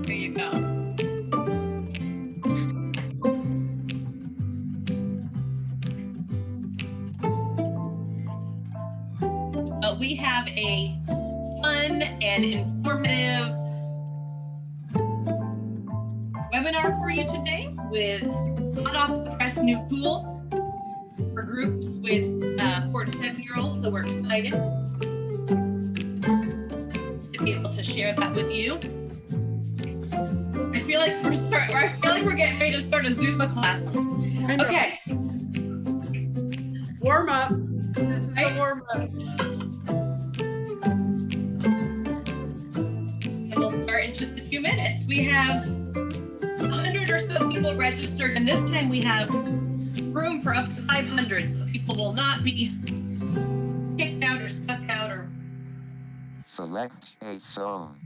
There you go. We have a fun and informative webinar for you today with hot off the press new tools for groups with 4 to 7-year-olds. So we're excited to be able to share that with you. I feel like we're getting ready to start a Zumba class. Okay. Warm up. This is the warm up. And we'll start in just a few minutes. We have 100 or so people registered, and this time we have room for up to 500, so people will not be kicked out or stuck out or. Select a song.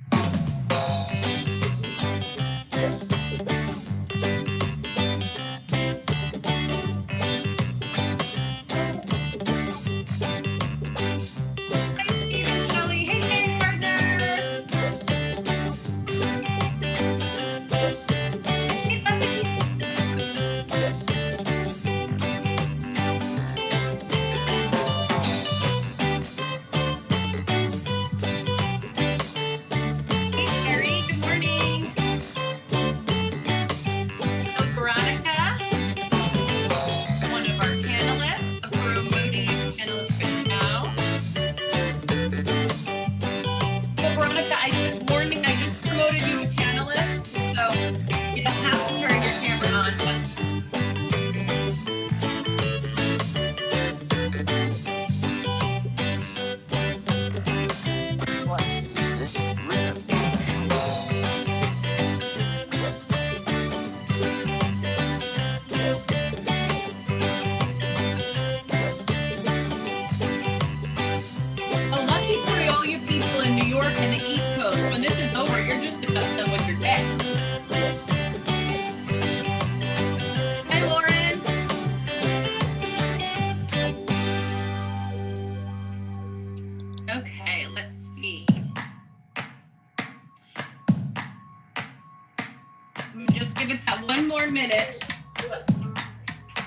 Just give it that one more minute.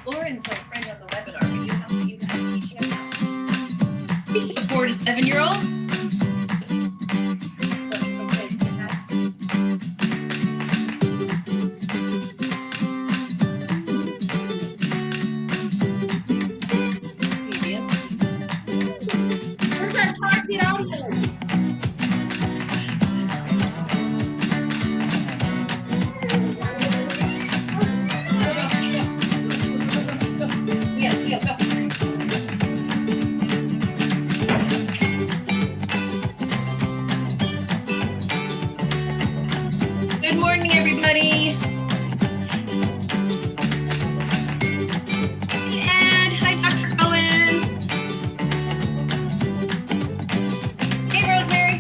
Lauren's my friend on the webinar. Can you help me guys? Speaking of 4 to 7-year-olds. We're going to try to get out of here. Good morning, everybody. And hi, Dr. Cohen. Hey, Rosemary.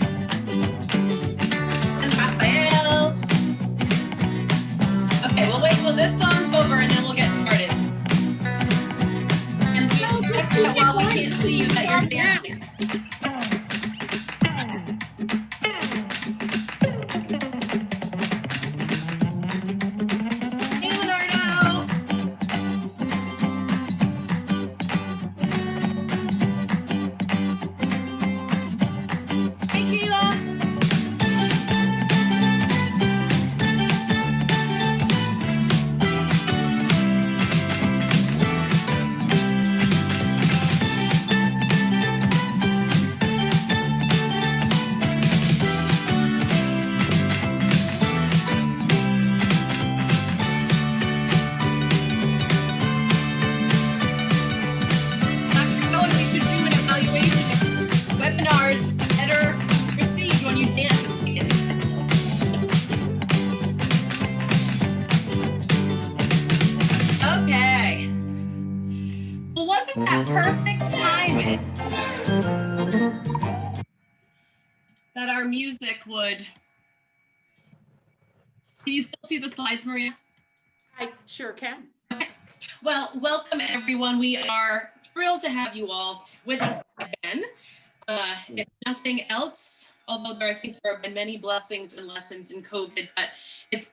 And Raphael. Okay, we'll wait till this song's over and then we'll get started. And we expect that while we can't see you that you're dancing. Perfect timing that our music would. Can you still see the slides, Maria? I sure can. Okay. Well, welcome everyone. We are thrilled to have you all with us again. If nothing else, although I think there have been many blessings and lessons in COVID, but it's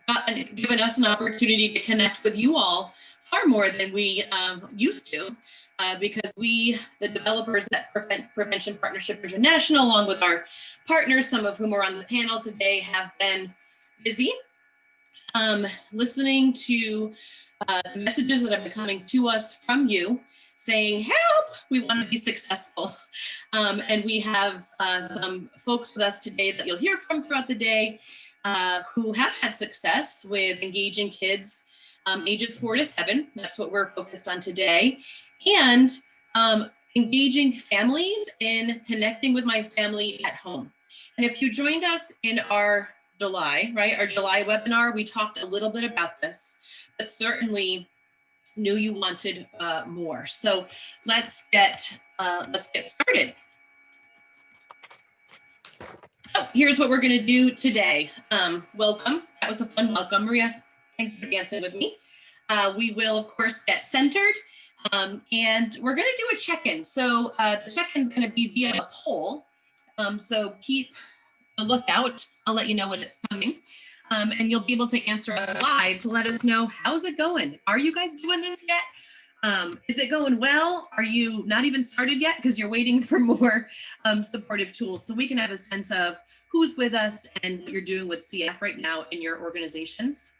given us an opportunity to connect with you all far more than we used to. Because we, the developers at Prevention Partnership International, along with our partners, some of whom are on the panel today, have been busy listening to the messages that have been coming to us from you saying, help, we want to be successful. And we have some folks with us today that you'll hear from throughout the day who have had success with engaging kids ages 4 to 7. That's what we're focused on today. And engaging families in connecting with my family at home. And if you joined us in our July, right, our July webinar, we talked a little bit about this, but certainly knew you wanted more. So let's get started. So here's what we're going to do today. Welcome. That was a fun welcome, Maria. Thanks for dancing with me. We will, of course, get centered. And we're going to do a check-in. So the check-in is going to be via a poll. So keep a lookout. I'll let you know when it's coming. And you'll be able to answer us live to let us know, how's it going? Are you guys doing this yet? Is it going well? Are you not even started yet because you're waiting for more supportive tools, so we can have a sense of who's with us and what you're doing with CF right now in your organizations.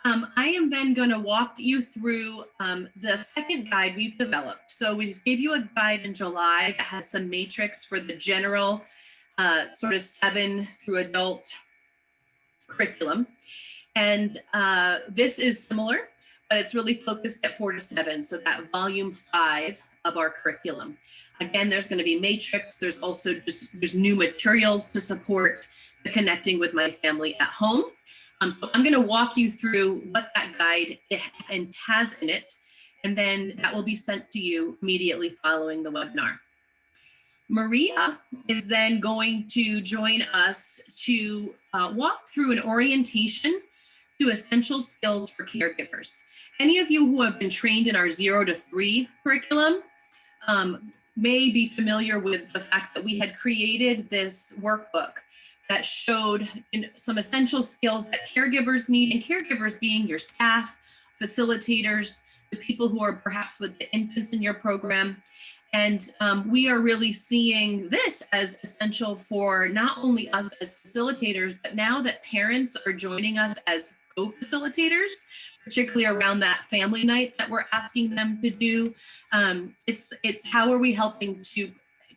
I am then going to walk you through the second guide we've developed. So we gave you a guide in July that has some matrix for the general sort of 7 through adult curriculum. And this is similar, but it's really focused at 4 to 7. So that volume 5 of our curriculum. Again, there's going to be matrix. There's also there's new materials to support the connecting with my family at home. So I'm going to walk you through what that guide has in it, and then that will be sent to you immediately following the webinar. Maria is then going to join us to walk through an orientation to essential skills for caregivers. Any of you who have been trained in our 0 to 3 curriculum may be familiar with the fact that we had created this workbook that showed some essential skills that caregivers need, and caregivers being your staff, facilitators, the people who are perhaps with the infants in your program. And we are really seeing this as essential for not only us as facilitators, but now that parents are joining us as co-facilitators, particularly around that family night that we're asking them to do. It's how are we helping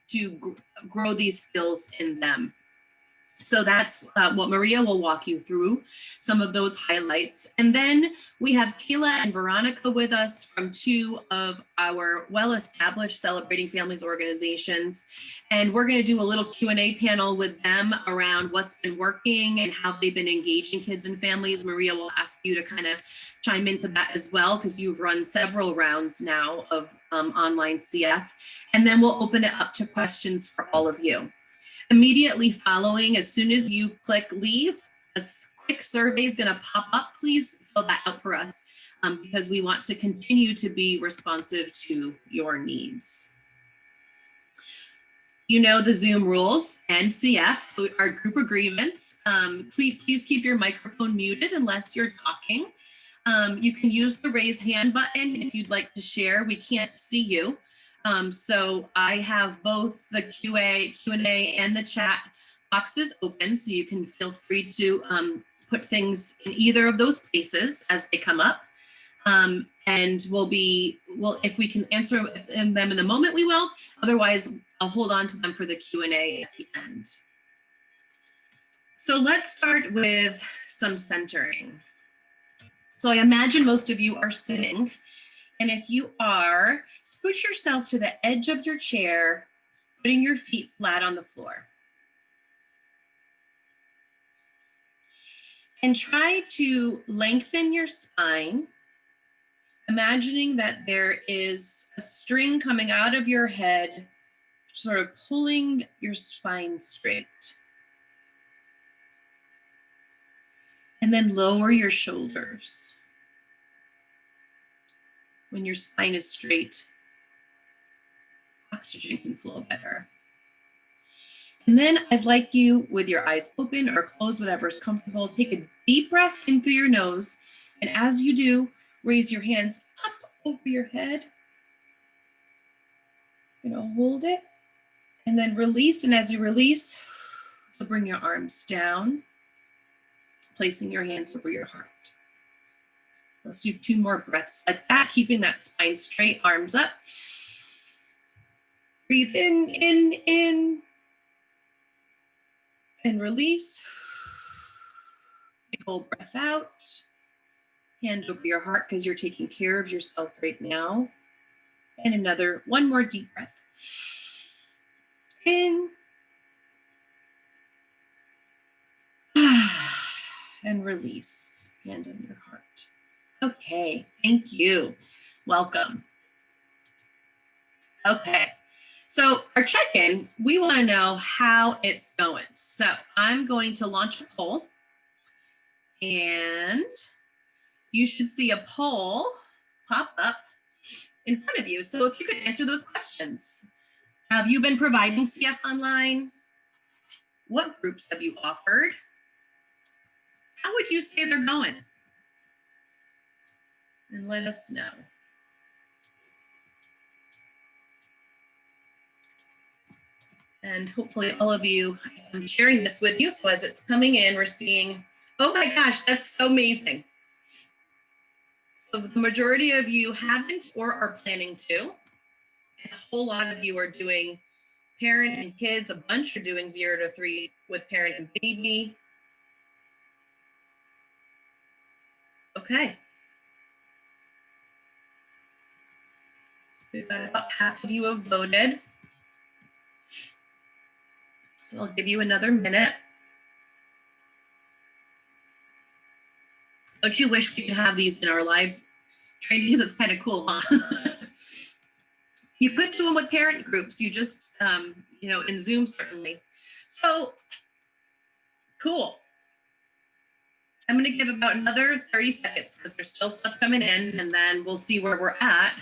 to grow these skills in them. So that's what Maria will walk you through, some of those highlights. And then we have Kayla and Veronica with us from 2 of our well-established Celebrating Families organizations. And we're going to do a little Q&A panel with them around what's been working and how they've been engaging kids and families. Maria will ask you to kind of chime into that as well, because you've run several rounds now of online CF. And then we'll open it up to questions for all of you. Immediately following, as soon as you click leave, a quick survey is going to pop up. Please fill that out for us because we want to continue to be responsive to your needs. You know the Zoom rules and CF, so our group agreements. Please keep your microphone muted unless you're talking. You can use the raise hand button if you'd like to share. We can't see you. So I have both the Q&A and the chat boxes open, so you can feel free to put things in either of those places as they come up. And if we can answer them in the moment, we will. Otherwise, I'll hold on to them for the Q&A at the end. So let's start with some centering. So I imagine most of you are sitting. And if you are, scooch yourself to the edge of your chair, putting your feet flat on the floor. And try to lengthen your spine, imagining that there is a string coming out of your head, sort of pulling your spine straight. And then lower your shoulders. When your spine is straight, oxygen can flow better. And then I'd like you, with your eyes open or closed, whatever is comfortable, take a deep breath in through your nose. And as you do, raise your hands up over your head. You're gonna hold it and then release. And as you release, you'll bring your arms down, placing your hands over your heart. Let's do 2 more breaths like that, keeping that spine straight, arms up. Breathe in, and release. Big old breath out. Hand over your heart because you're taking care of yourself right now. And one more deep breath. In. And release. Hand on your heart. Okay, thank you. Welcome. Okay, so our check-in, we want to know how it's going. So I'm going to launch a poll, and you should see a poll pop up in front of you. So if you could answer those questions. Have you been providing CF online? What groups have you offered? How would you say they're going? And let us know. And hopefully all of you, I'm sharing this with you. So as it's coming in, we're seeing, oh my gosh, that's so amazing. So the majority of you haven't or are planning to. And a whole lot of you are doing parent and kids. A bunch are doing 0 to 3 with parent and baby. Okay. We've got about half of you have voted. So I'll give you another minute. Don't you wish we could have these in our live trainings? It's kind of cool, huh? You could do them with parent groups. You just, in Zoom, certainly. So, cool. I'm going to give about another 30 seconds because there's still stuff coming in, and then we'll see where we're at.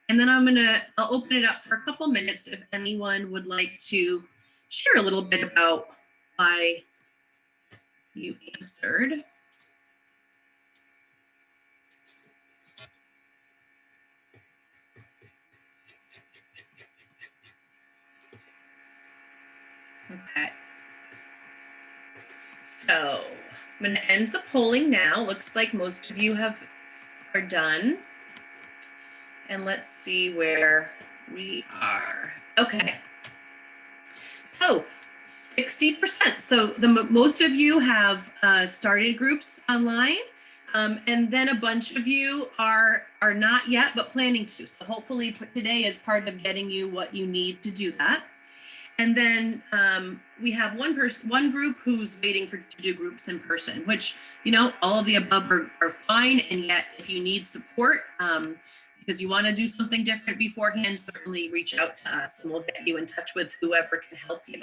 And then I'll open it up for a couple minutes if anyone would like to share a little bit about why you answered. Okay. So I'm going to end the polling now. Looks like most of you are done. And let's see where we are. Okay. So 60%. So most of you have started groups online. And then a bunch of you are not yet, but planning to. So hopefully today is part of getting you what you need to do that. And then we have one group who's waiting to do groups in person, which, all of the above are fine. And yet if you need support, because you want to do something different beforehand, certainly reach out to us and we'll get you in touch with whoever can help you.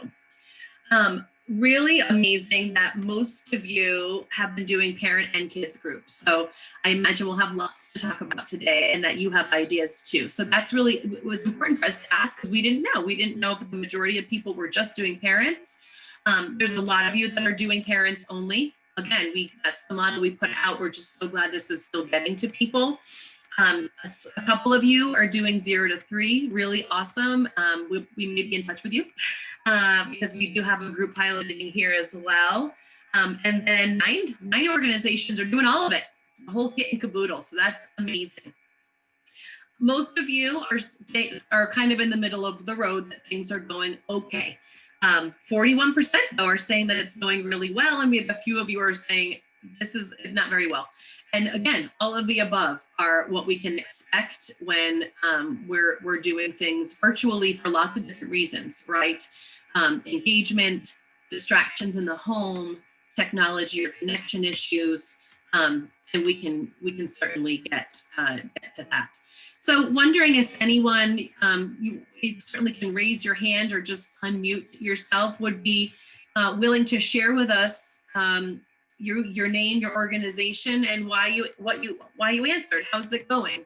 Really amazing that most of you have been doing parent and kids groups. So I imagine we'll have lots to talk about today and that you have ideas too. So it was important for us to ask because we didn't know. We didn't know if the majority of people were just doing parents. There's a lot of you that are doing parents only. Again, that's the model we put out. We're just so glad this is still getting to people. A couple of you are doing 0 to 3, really awesome. We may be in touch with you because we do have a group piloting here as well. And then nine organizations are doing all of it, the whole kit and caboodle. So that's amazing. Most of you are kind of in the middle of the road, that things are going okay. 41% though are saying that it's going really well. And we have a few of you are saying this is not very well. And again, all of the above are what we can expect when we're doing things virtually for lots of different reasons, right? Engagement, distractions in the home, technology or connection issues, and we can certainly get to that. So wondering if anyone, you certainly can raise your hand or just unmute yourself, would be willing to share with us your name, your organization, and why you answered. How's it going?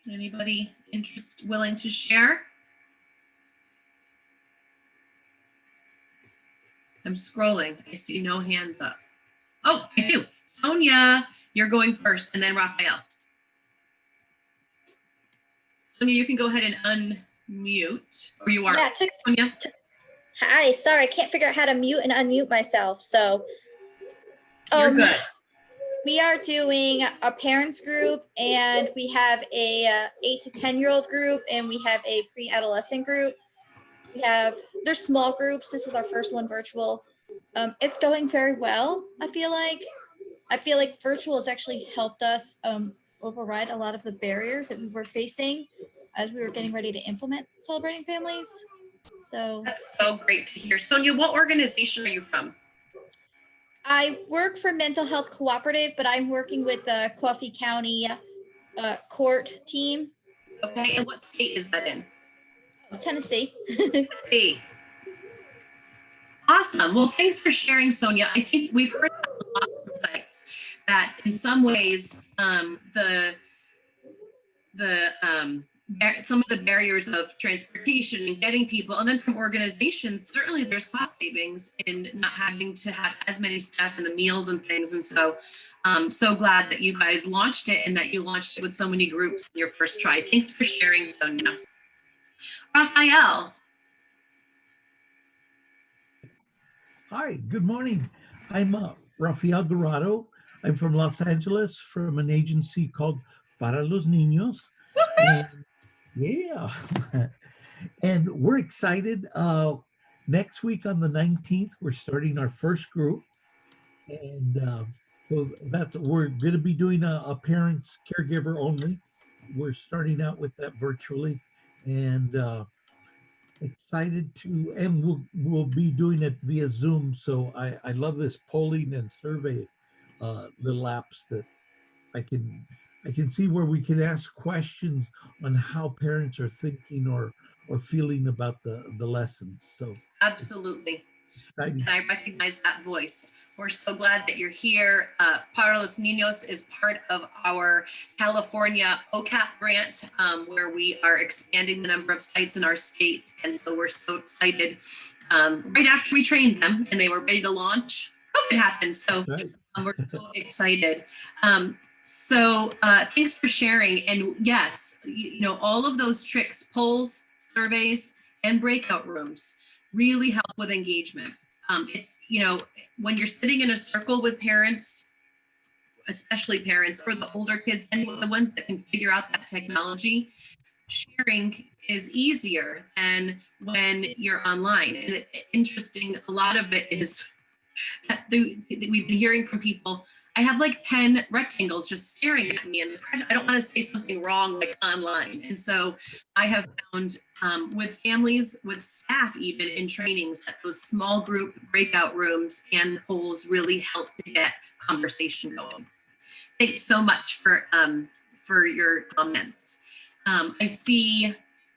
Anybody willing to share? I'm scrolling. I see no hands up. Oh, I do. Sonia, you're going first, and then Raphael. Sonia, you can go ahead and unmute, or you are. Yeah, Sonia. Hi, sorry, I can't figure out how to mute and unmute myself. So You're good. we are doing a parents group, and we have a 8 to 10-year-old group, and we have a pre-adolescent group. They're small groups. This is our first one virtual. It's going very well. I feel like virtual has actually helped us override a lot of the barriers that we were facing as we were getting ready to implement Celebrating Families. So That's so great to hear. Sonia, what organization are you from? I work for Mental Health Cooperative, but I'm working with the Coffee County court team. Okay, and what state is that in? Tennessee. Tennessee. Awesome. Well, thanks for sharing, Sonia. I think we've heard a lot of insights that in some ways some of the barriers of transportation and getting people, and then from organizations, certainly there's cost savings in not having to have as many staff in the meals and things. And so I'm so glad that you guys launched it and that you launched it with so many groups in your first try. Thanks for sharing, Sonia. Raphael. Hi, good morning. I'm Rafael Dorado. I'm from Los Angeles from an agency called Para los Niños. And, yeah, and we're excited. Next week on the 19th, we're starting our first group. And so we're going to be doing a parents caregiver only. We're starting out with that virtually, and excited to, and we'll be doing it via Zoom. So I love this polling and survey little apps that I can see where we can ask questions on how parents are thinking or feeling about the lessons. So Absolutely. exciting. And I recognize that voice. We're so glad that you're here. Para los Niños is part of our California OCAP grant, where we are expanding the number of sites in our state. And so we're so excited. Right after we trained them and they were ready to launch, COVID happened. So we're so excited. So thanks for sharing. And yes, all of those tricks, polls, surveys, and breakout rooms really help with engagement. It's, when you're sitting in a circle with parents, especially parents or the older kids, and the ones that can figure out that technology, sharing is easier than when you're online. And interesting, a lot of it is that we've been hearing from people, I have like 10 rectangles just staring at me, and I don't want to say something wrong like online. And so I have found with families, with staff, even in trainings, that those small group breakout rooms and polls really help to get conversation going. Thanks so much for your comments. I see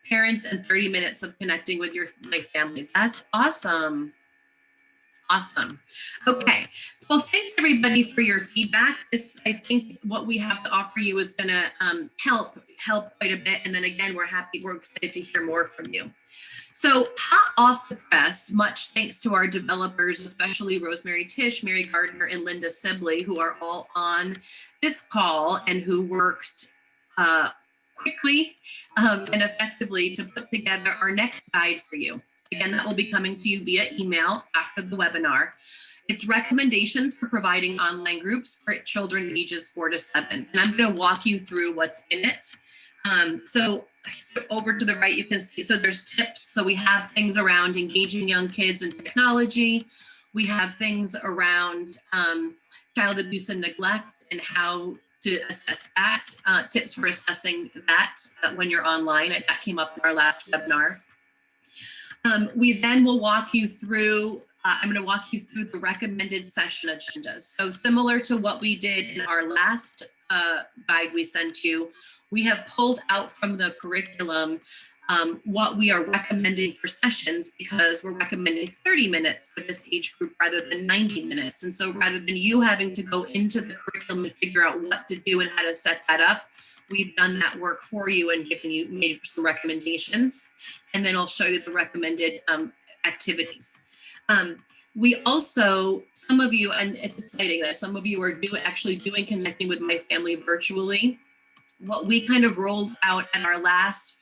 parents and 30 minutes of connecting with my family. That's awesome. Awesome. Okay. Well, thanks everybody for your feedback. I think what we have to offer you is going to help quite a bit. And then again, we're excited to hear more from you. So hot off the press, much thanks to our developers, especially Rosemary Tish, Mary Gardner, and Linda Sibley, who are all on this call and who worked quickly and effectively to put together our next guide for you. Again, that will be coming to you via email after the webinar. It's recommendations for providing online groups for children ages 4 to 7. And I'm going to walk you through what's in it. So over to the right, you can see, so there's tips. So we have things around engaging young kids in technology. We have things around child abuse and neglect and how to assess that, tips for assessing that when you're online. That came up in our last webinar. We then will walk you through, I'm going to walk you through the recommended session agendas. So similar to what we did in our last guide we sent you, we have pulled out from the curriculum what we are recommending for sessions, because we're recommending 30 minutes for this age group rather than 90 minutes. And so rather than you having to go into the curriculum and figure out what to do and how to set that up, we've done that work for you and made some recommendations. And then I'll show you the recommended activities. We also, some of you, and it's exciting that some of you are actually doing Connecting with My Family virtually. What we kind of rolled out at our last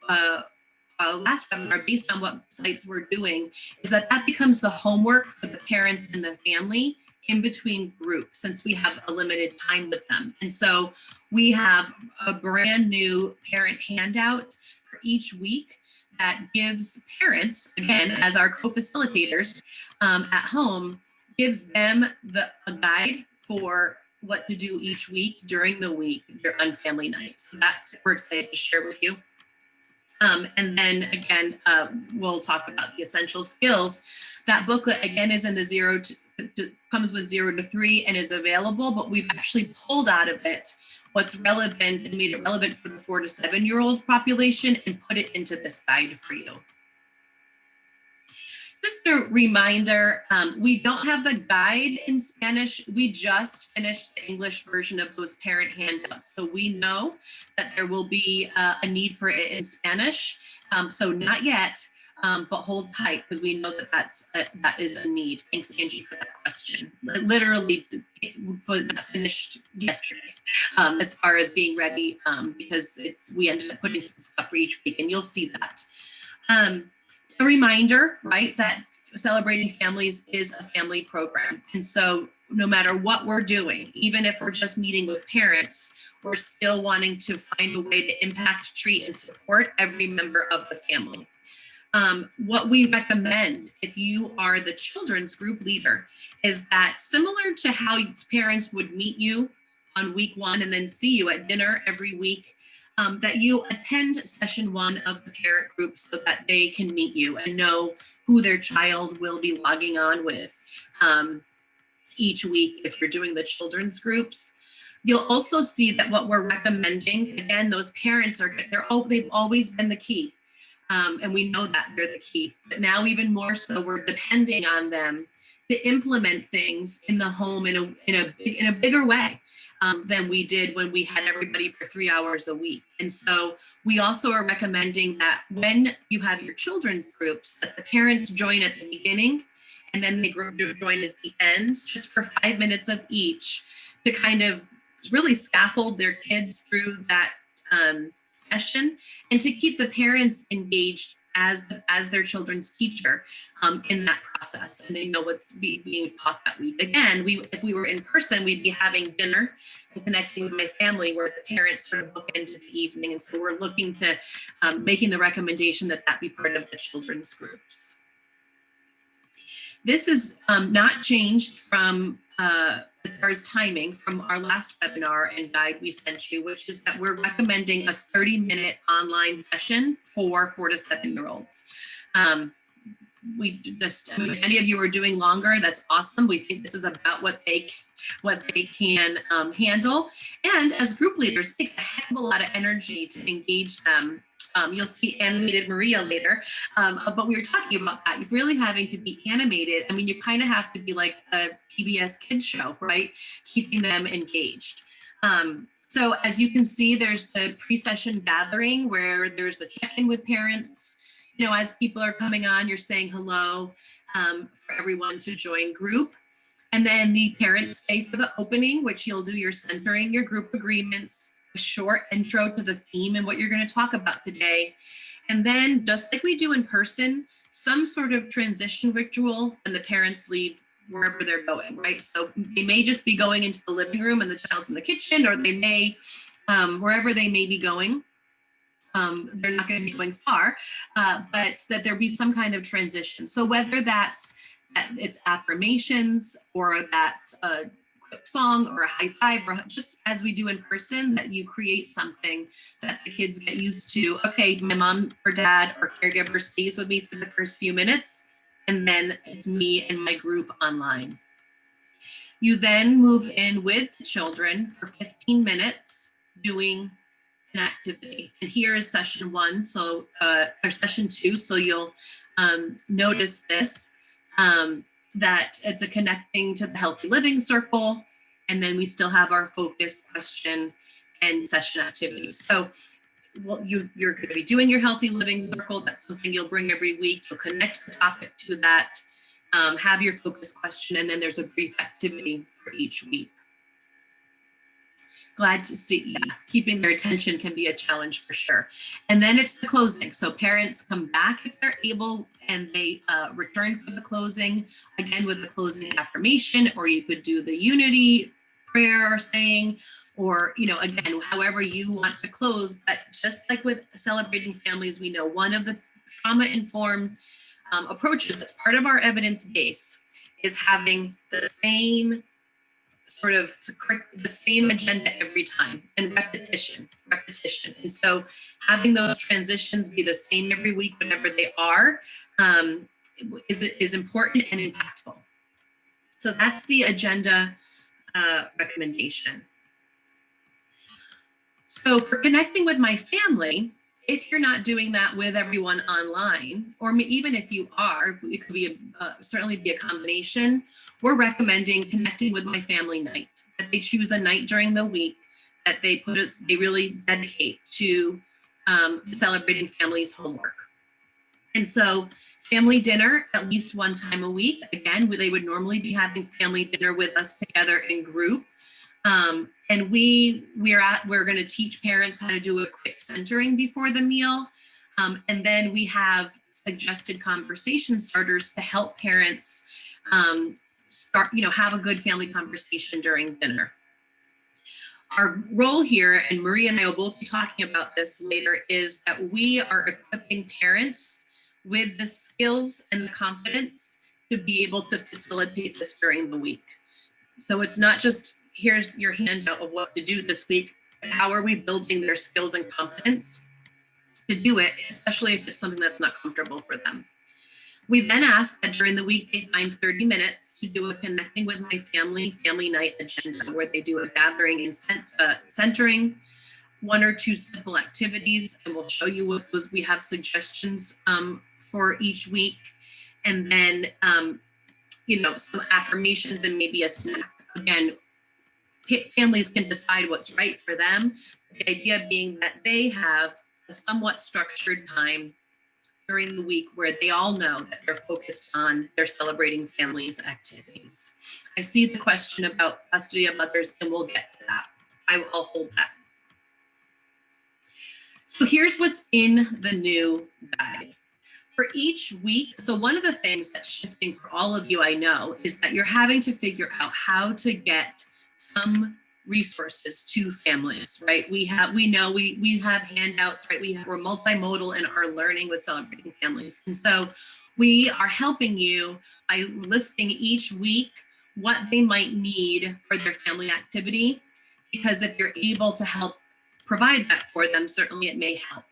webinar, based on what sites we're doing, is that becomes the homework for the parents and the family in between groups, since we have a limited time with them. And so we have a brand new parent handout for each week that gives parents, again, as our co-facilitators at home, gives them a guide for what to do each week during the week on family nights. So that's what we're excited to share with you. And then again, we'll talk about the essential skills. That booklet again is in the comes with 0 to 3 and is available, but we've actually pulled out of it what's relevant and made it relevant for the 4 to 7-year-old population and put it into this guide for you. Just a reminder, we don't have the guide in Spanish. We just finished the English version of those parent handouts. So we know that there will be a need for it in Spanish. So not yet, but hold tight, because we know that that is a need. Thanks, Angie, for that question. Literally finished yesterday as far as being ready, because we ended up putting some stuff for each week, and you'll see that. A reminder, right, that Celebrating Families is a family program. And so no matter what we're doing, even if we're just meeting with parents, we're still wanting to find a way to impact, treat, and support every member of the family. What we recommend, if you are the children's group leader, is that similar to how parents would meet you on week 1 and then see you at dinner every week, that you attend session 1 of the parent group so that they can meet you and know who their child will be logging on with each week if you're doing the children's groups. You'll also see that what we're recommending, again, those parents they've always been the key. And we know that they're the key, but now even more so, we're depending on them to implement things in the home in a bigger way. Than we did when we had everybody for 3 hours a week. And so we also are recommending that when you have your children's groups, that the parents join at the beginning and then they join at the end, just for 5 minutes of each, to kind of really scaffold their kids through that session, and to keep the parents engaged as their children's teacher in that process, and they know what's being taught that week. Again, if we were in person, we'd be having dinner and Connecting with My Family, where the parents sort of book into the evening. And so we're looking to making the recommendation that be part of the children's groups. This is not changed from as far as timing from our last webinar and guide we sent you, which is that we're recommending a 30-minute online session for 4 to 7-year-olds. If any of you are doing longer, that's awesome. We think this is about what they can handle. And as group leaders, it takes a heck of a lot of energy to engage them. You'll see animated Maria later, but we were talking about that. You're really having to be animated. I mean, you kind of have to be like a PBS kids show, right? Keeping them engaged. So as you can see, there's the pre-session gathering where there's a check-in with parents. You know, as people are coming on, you're saying hello for everyone to join group. And then the parents stay for the opening, which you'll do your centering, your group agreements, a short intro to the theme and what you're going to talk about today. And then, just like we do in person, some sort of transition ritual when the parents leave wherever they're going, right? So they may just be going into the living room and the child's in the kitchen, or they may, wherever they may be going. They're not going to be going far, but that there be some kind of transition. So whether it's affirmations, or that's a quick song or a high five, or just as we do in person, that you create something that the kids get used to. Okay, my mom or dad or caregiver stays with me for the first few minutes, and then it's me and my group online. You then move in with the children for 15 minutes doing an activity. And here is session 1, so or session 2. So you'll notice this, that it's a connecting to the healthy living circle. And then we still have our focus question end session activities. So well, you're going to be doing your healthy living circle. That's something you'll bring every week. You'll connect the topic to that, have your focus question, and then there's a brief activity for each week. Glad to see, yeah, keeping their attention can be a challenge for sure. And then it's the closing. So parents come back if they're able, and they return for the closing, again with the closing affirmation, or you could do the unity prayer or saying, or, you know, again, however you want to close. But just like with celebrating families, we know one of the trauma-informed approaches that's part of our evidence base is having the same sort of the same agenda every time, and repetition. And so having those transitions be the same every week, whenever they are, is important and impactful. So that's the agenda recommendation. So for connecting with my family, if you're not doing that with everyone online, or even if you are, it could be certainly be a combination. We're recommending connecting with my family night. That they choose a night during the week that they really dedicate to celebrating families' homework. And so family dinner at least one time a week. Again, they would normally be having family dinner with us together in group. And we're going to teach parents how to do a quick centering before the meal. And then we have suggested conversation starters to help parents have a good family conversation during dinner. Our role here, and Maria and I will both be talking about this later, is that we are equipping parents with the skills and the confidence to be able to facilitate this during the week. So it's not just, here's your handout of what to do this week, but how are we building their skills and confidence to do it, especially if it's something that's not comfortable for them. We then ask that during the week they find 30 minutes to do a connecting with my family night agenda, where they do a gathering and centering, one or two simple activities, and we'll show you what those, we have suggestions for each week. And then, some affirmations and maybe a snack. Again, families can decide what's right for them. The idea being that they have a somewhat structured time during the week where they all know that they're focused on their celebrating families activities. I see the question about custody of others, and we'll get to that. I'll hold that. So here's what's in the new guide. For each week, so one of the things that's shifting for all of you, I know, is that you're having to figure out how to get some resources to families, right? We have handouts, right? We're multimodal in our learning with celebrating families. And so we are helping you by listing each week what they might need for their family activity, because if you're able to help provide that for them, certainly it may help.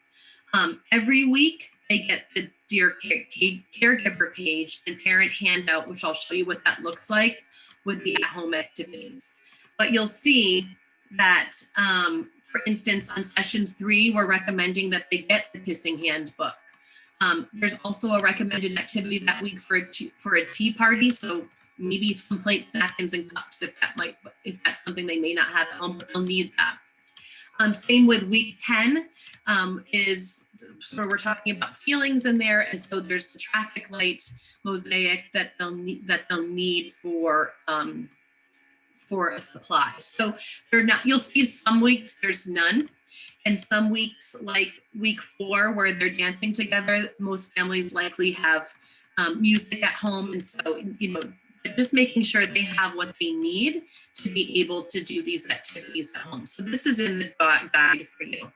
Every week they get the Dear Caregiver page and parent handout, which I'll show you what that looks like with the at-home activities. But you'll see that, for instance, on session 3, we're recommending that they get the Kissing Handbook. There's also a recommended activity that week for a tea party. So maybe some plates, napkins, and cups, if that's something they may not have at home, but they'll need that. Same with week 10 so we're talking about feelings in there, and so there's the traffic light mosaic that they'll need for a supply. So you'll see some weeks there's none, and some weeks like week 4 where they're dancing together, most families likely have music at home, and so just making sure they have what they need to be able to do these activities at home. So this is in the guide for you.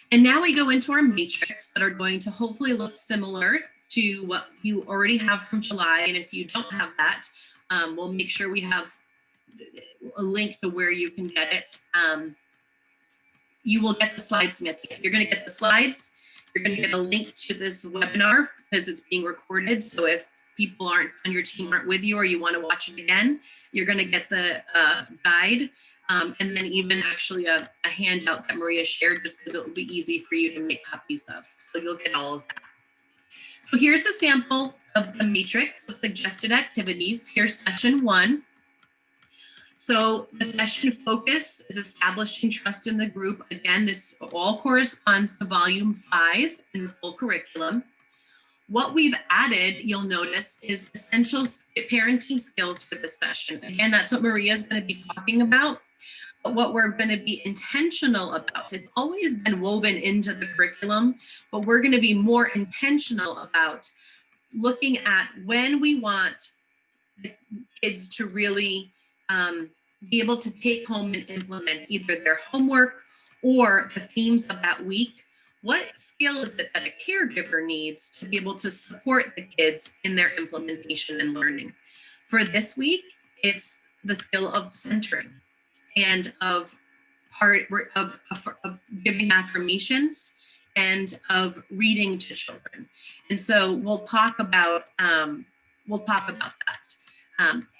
And now we go into our matrix that are going to hopefully look similar to what you already have from July. And if you don't have that, we'll make sure we have a link to where you can get it. You will get the slides, Smithy. You're going to get the slides. You're going to get a link to this webinar because it's being recorded. So if people on your team aren't with you or you want to watch it again, you're going to get the guide. And then even actually a handout that Maria shared, just because it will be easy for you to make copies of. So you'll get all of that. So here's a sample of the matrix of suggested activities. Here's section 1. So the session focus is establishing trust in the group. Again, this all corresponds to volume 5 in the full curriculum. What we've added, you'll notice, is essential parenting skills for this session. Again, that's what Maria is going to be talking about. But what we're going to be intentional about, it's always been woven into the curriculum, but we're going to be more intentional about looking at when we want the kids to really be able to take home and implement either their homework or the themes of that week. What skill is it that a caregiver needs to be able to support the kids in their implementation and learning? For this week, it's the skill of centering and of giving affirmations and of reading to children. And so we'll talk about that.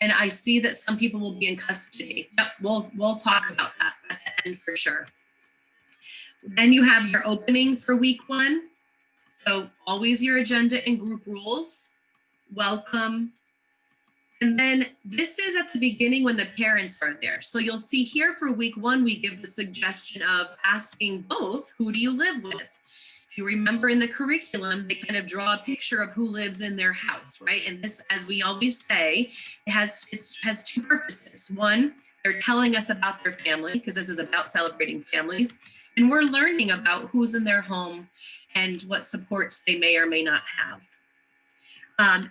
And I see that some people will be in custody. Yep, we'll talk about that at the end for sure. Then you have your opening for week 1. So always your agenda and group rules. Welcome. And then this is at the beginning when the parents are there. So you'll see here for week 1, we give the suggestion of asking both, who do you live with? If you remember in the curriculum, they kind of draw a picture of who lives in their house, right? And this, as we always say, it has 2 purposes. One, they're telling us about their family, because this is about celebrating families. And we're learning about who's in their home and what supports they may or may not have.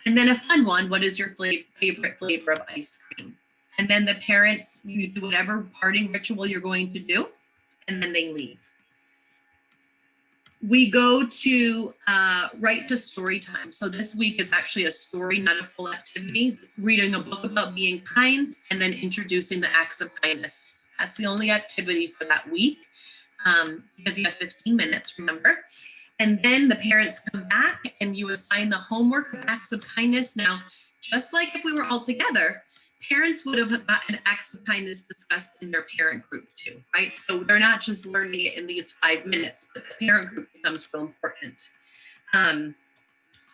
And then a fun one, what is your favorite flavor of ice cream? And then the parents, you do whatever parting ritual you're going to do, and then they leave. We go to right to story time. So this week is actually a story, not a full activity, reading a book about being kind, and then introducing the acts of kindness. That's the only activity for that week, because you have 15 minutes, remember? And then the parents come back and you assign the homework of acts of kindness. Now, just like if we were all together, parents would have gotten acts of kindness discussed in their parent group too, right? So they're not just learning it in these 5 minutes, but the parent group becomes real important.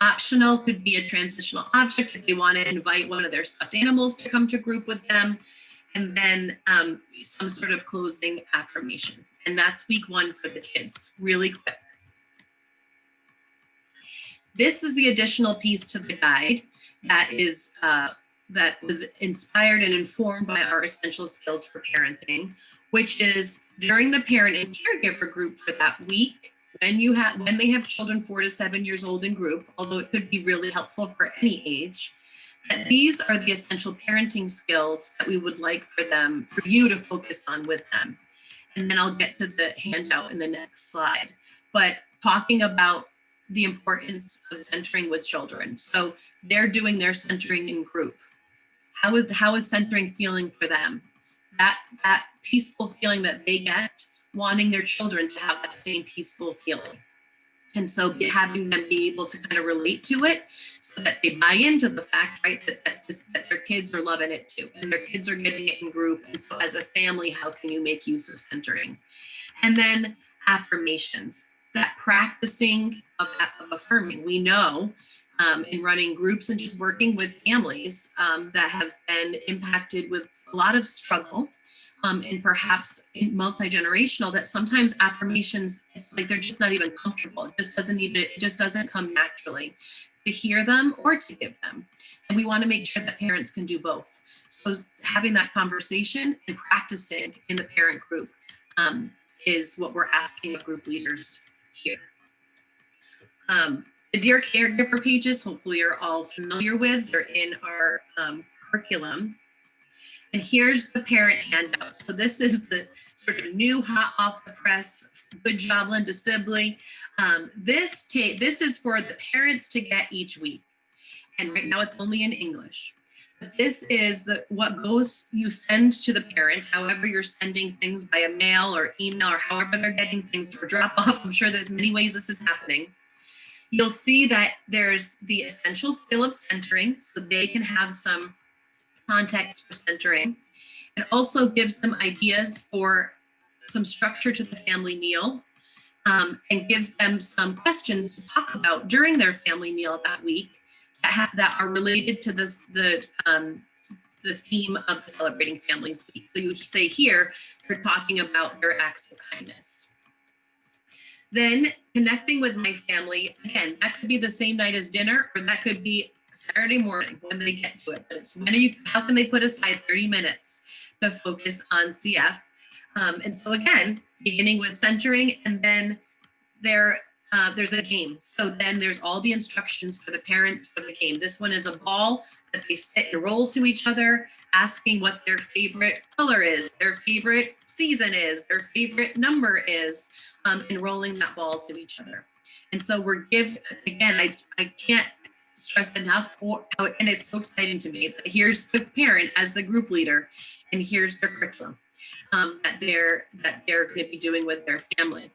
Optional could be a transitional object if they want to invite one of their stuffed animals to come to group with them. And then some sort of closing affirmation. And that's week 1 for the kids, really quick. This is the additional piece to the guide that was inspired and informed by our essential skills for parenting, which is during the parent and caregiver group for that week, when they have children 4 to 7 years old in group, although it could be really helpful for any age, that these are the essential parenting skills that we would like for you to focus on with them. And then I'll get to the handout in the next slide. But talking about the importance of centering with children. So they're doing their centering in group. How is centering feeling for them? That peaceful feeling that they get, wanting their children to have that same peaceful feeling. And so having them be able to kind of relate to it so that they buy into the fact, right, that their kids are loving it too, and their kids are getting it in group. And so as a family, how can you make use of centering? And then affirmations, that practicing of affirming. We know in running groups and just working with families that have been impacted with a lot of struggle and perhaps multi-generational, that sometimes affirmations, it's like they're just not even comfortable. It just doesn't come naturally to hear them or to give them. And we want to make sure that parents can do both. So having that conversation and practicing in the parent group is what we're asking of group leaders here. The Dear Caregiver pages, hopefully you're all familiar with. They're in our curriculum. And here's the parent handout. So this is the sort of new, hot off the press, good job, Linda Sibley. This is for the parents to get each week. And right now it's only in English. But this is what you send to the parent, however you're sending things via mail or email or however they're getting things for drop off. I'm sure there's many ways this is happening. You'll see that there's the essential skill of centering, so they can have some context for centering. It also gives them ideas for some structure to the family meal, and gives them some questions to talk about during their family meal that week that are related to the the theme of the Celebrating Families Week. So you say here, they're talking about their acts of kindness. Then connecting with my family, again, that could be the same night as dinner, or that could be Saturday morning when they get to it. But it's how can they put aside 30 minutes to focus on CF? And so again, beginning with centering, and then there's a game. So then there's all the instructions for the parents for the game. This one is a ball that they sit and roll to each other, asking what their favorite color is, their favorite season is, their favorite number is, and rolling that ball to each other. And so again, I can't stress enough, and it's so exciting to me that here's the parent as the group leader, and here's their curriculum that they're going to be doing with their family.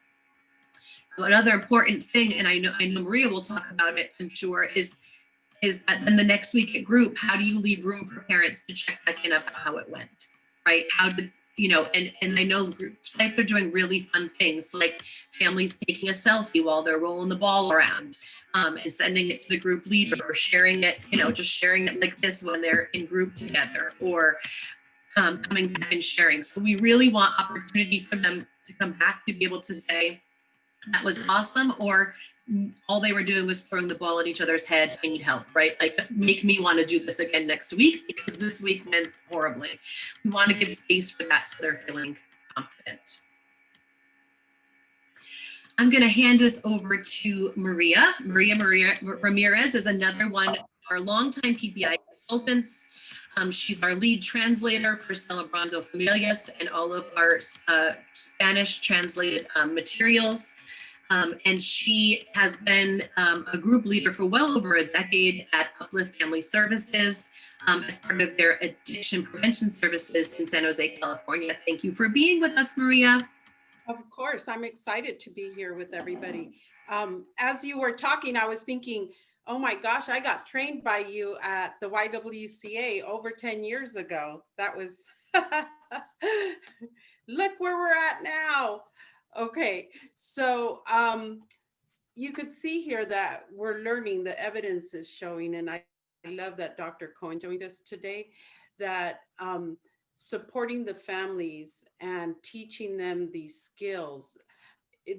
Another important thing, and I know Maria will talk about it, I'm sure, is that then the next week at group, how do you leave room for parents to check back in about how it went, right? How did, and I know group sites are doing really fun things, like families taking a selfie while they're rolling the ball around, and sending it to the group leader, or sharing it, just sharing it like this when they're in group together, or coming back and sharing. So we really want opportunity for them to come back to be able to say, that was awesome, or all they were doing was throwing the ball at each other's head. I need help, right? Like, make me want to do this again next week because this week went horribly. We want to give space for that so they're feeling confident. I'm going to hand this over to Maria. Maria Ramirez is another one of our longtime PPI consultants. She's our lead translator for Celebrando Familias and all of our Spanish translated materials. And she has been a group leader for well over a decade at Uplift Family Services as part of their addiction prevention services in San Jose, California. Thank you for being with us, Maria. Of course, I'm excited to be here with everybody. As you were talking, I was thinking, oh my gosh, I got trained by you at the YWCA over 10 years ago. That was, look where we're at now. Okay, so you could see here that we're learning, the evidence is showing, and I love that Dr. Cohen joined us today, that supporting the families and teaching them these skills,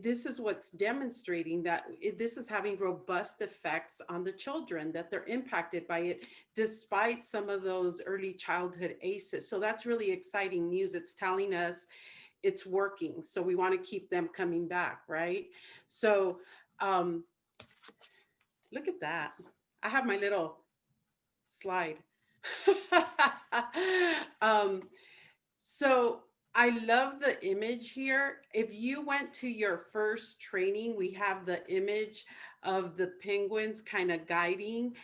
this is what's demonstrating that this is having robust effects on the children, that they're impacted by it despite some of those early childhood ACEs. So that's really exciting news. It's telling us it's working. So we want to keep them coming back, right? So look at that. I have my little slide. So I love the image here. If you went to your first training, we have the image of the penguins kind of guiding,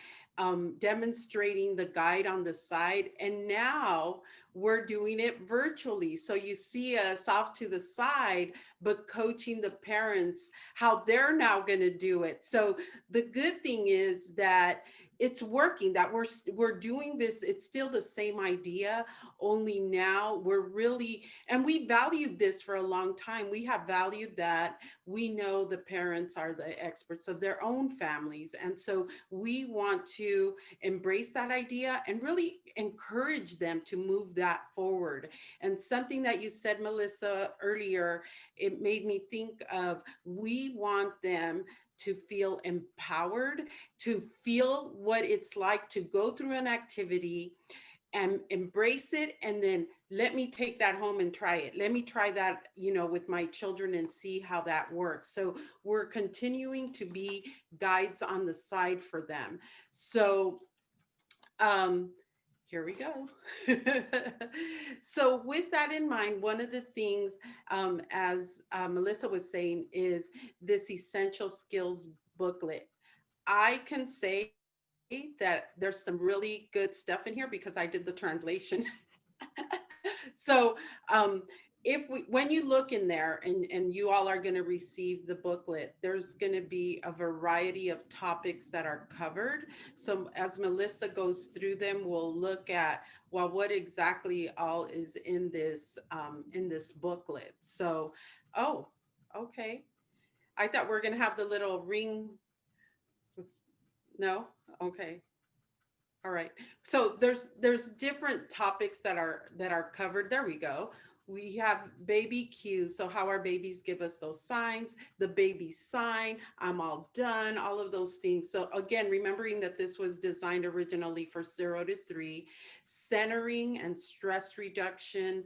demonstrating the guide on the side. And now we're doing it virtually. So you see us off to the side, but coaching the parents how they're now going to do it. So the good thing is that it's working, that we're doing this. It's still the same idea, only now we're really, and we valued this for a long time. We have valued that we know the parents are the experts of their own families. And so we want to embrace that idea and really encourage them to move that forward. And something that you said, Melissa, earlier, it made me think of, we want them to feel empowered, to feel what it's like to go through an activity and embrace it, and then let me take that home and try it. Let me try that, with my children and see how that works. So we're continuing to be guides on the side for them. So here we go. So with that in mind, one of the things, as Melissa was saying, is this essential skills booklet. I can say that there's some really good stuff in here because I did the translation. So when you look in there, and you all are going to receive the booklet, there's going to be a variety of topics that are covered. So as Melissa goes through them, we'll look at, well, what exactly all is in this booklet. So, oh, okay. I thought we were going to have the little ring. No? Okay. All right. So there's different topics that are covered. There we go. We have baby cues. So how our babies give us those signs, the baby sign, I'm all done, all of those things. So again, remembering that this was designed originally for 0 to 3, centering and stress reduction,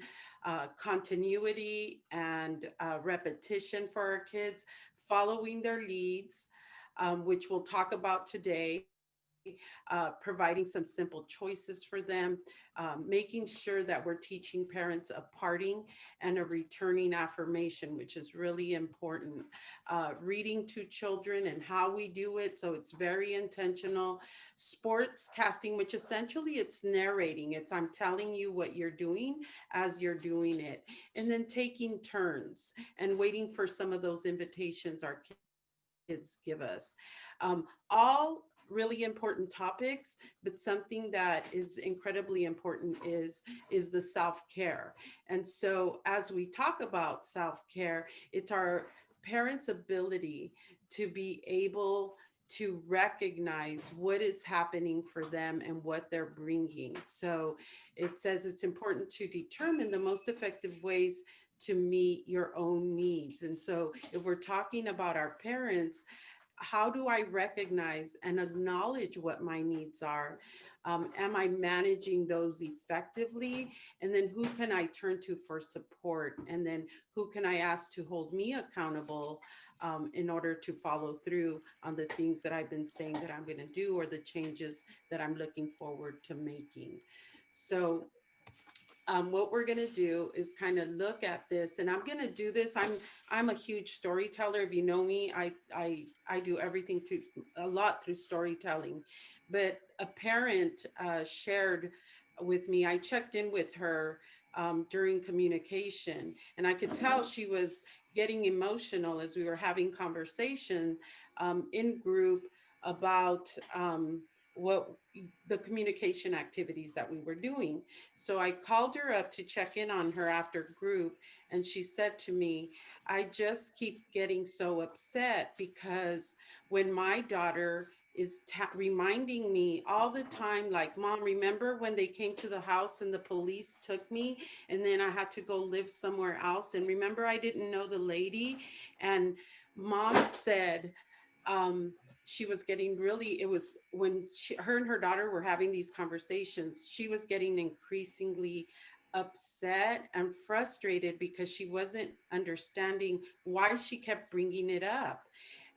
continuity and repetition for our kids, following their leads, which we'll talk about today, providing some simple choices for them, making sure that we're teaching parents a parting and a returning affirmation, which is really important. Reading to children and how we do it, so it's very intentional. Sports casting, which essentially it's narrating. It's I'm telling you what you're doing as you're doing it, and then taking turns and waiting for some of those invitations our kids give us. All really important topics, but something that is incredibly important is the self-care. And so as we talk about self-care, it's our parents' ability to be able to recognize what is happening for them and what they're bringing. So it says it's important to determine the most effective ways to meet your own needs. And so if we're talking about our parents, how do I recognize and acknowledge what my needs are? Am I managing those effectively? And then who can I turn to for support? And then who can I ask to hold me accountable in order to follow through on the things that I've been saying that I'm going to do, or the changes that I'm looking forward to making? So what we're going to do is kind of look at this, and I'm going to do this. I'm a huge storyteller. If you know me, I do everything to a lot through storytelling. But a parent shared with me. I checked in with her during communication, and I could tell she was getting emotional as we were having conversation in group about what the communication activities that we were doing. So I called her up to check in on her after group, and she said to me, I just keep getting so upset because when my daughter is reminding me all the time, like, Mom, remember when they came to the house and the police took me, and then I had to go live somewhere else? And remember, I didn't know the lady. And Mom said, she was getting really, it was when her and her daughter were having these conversations, she was getting increasingly upset and frustrated because she wasn't understanding why she kept bringing it up.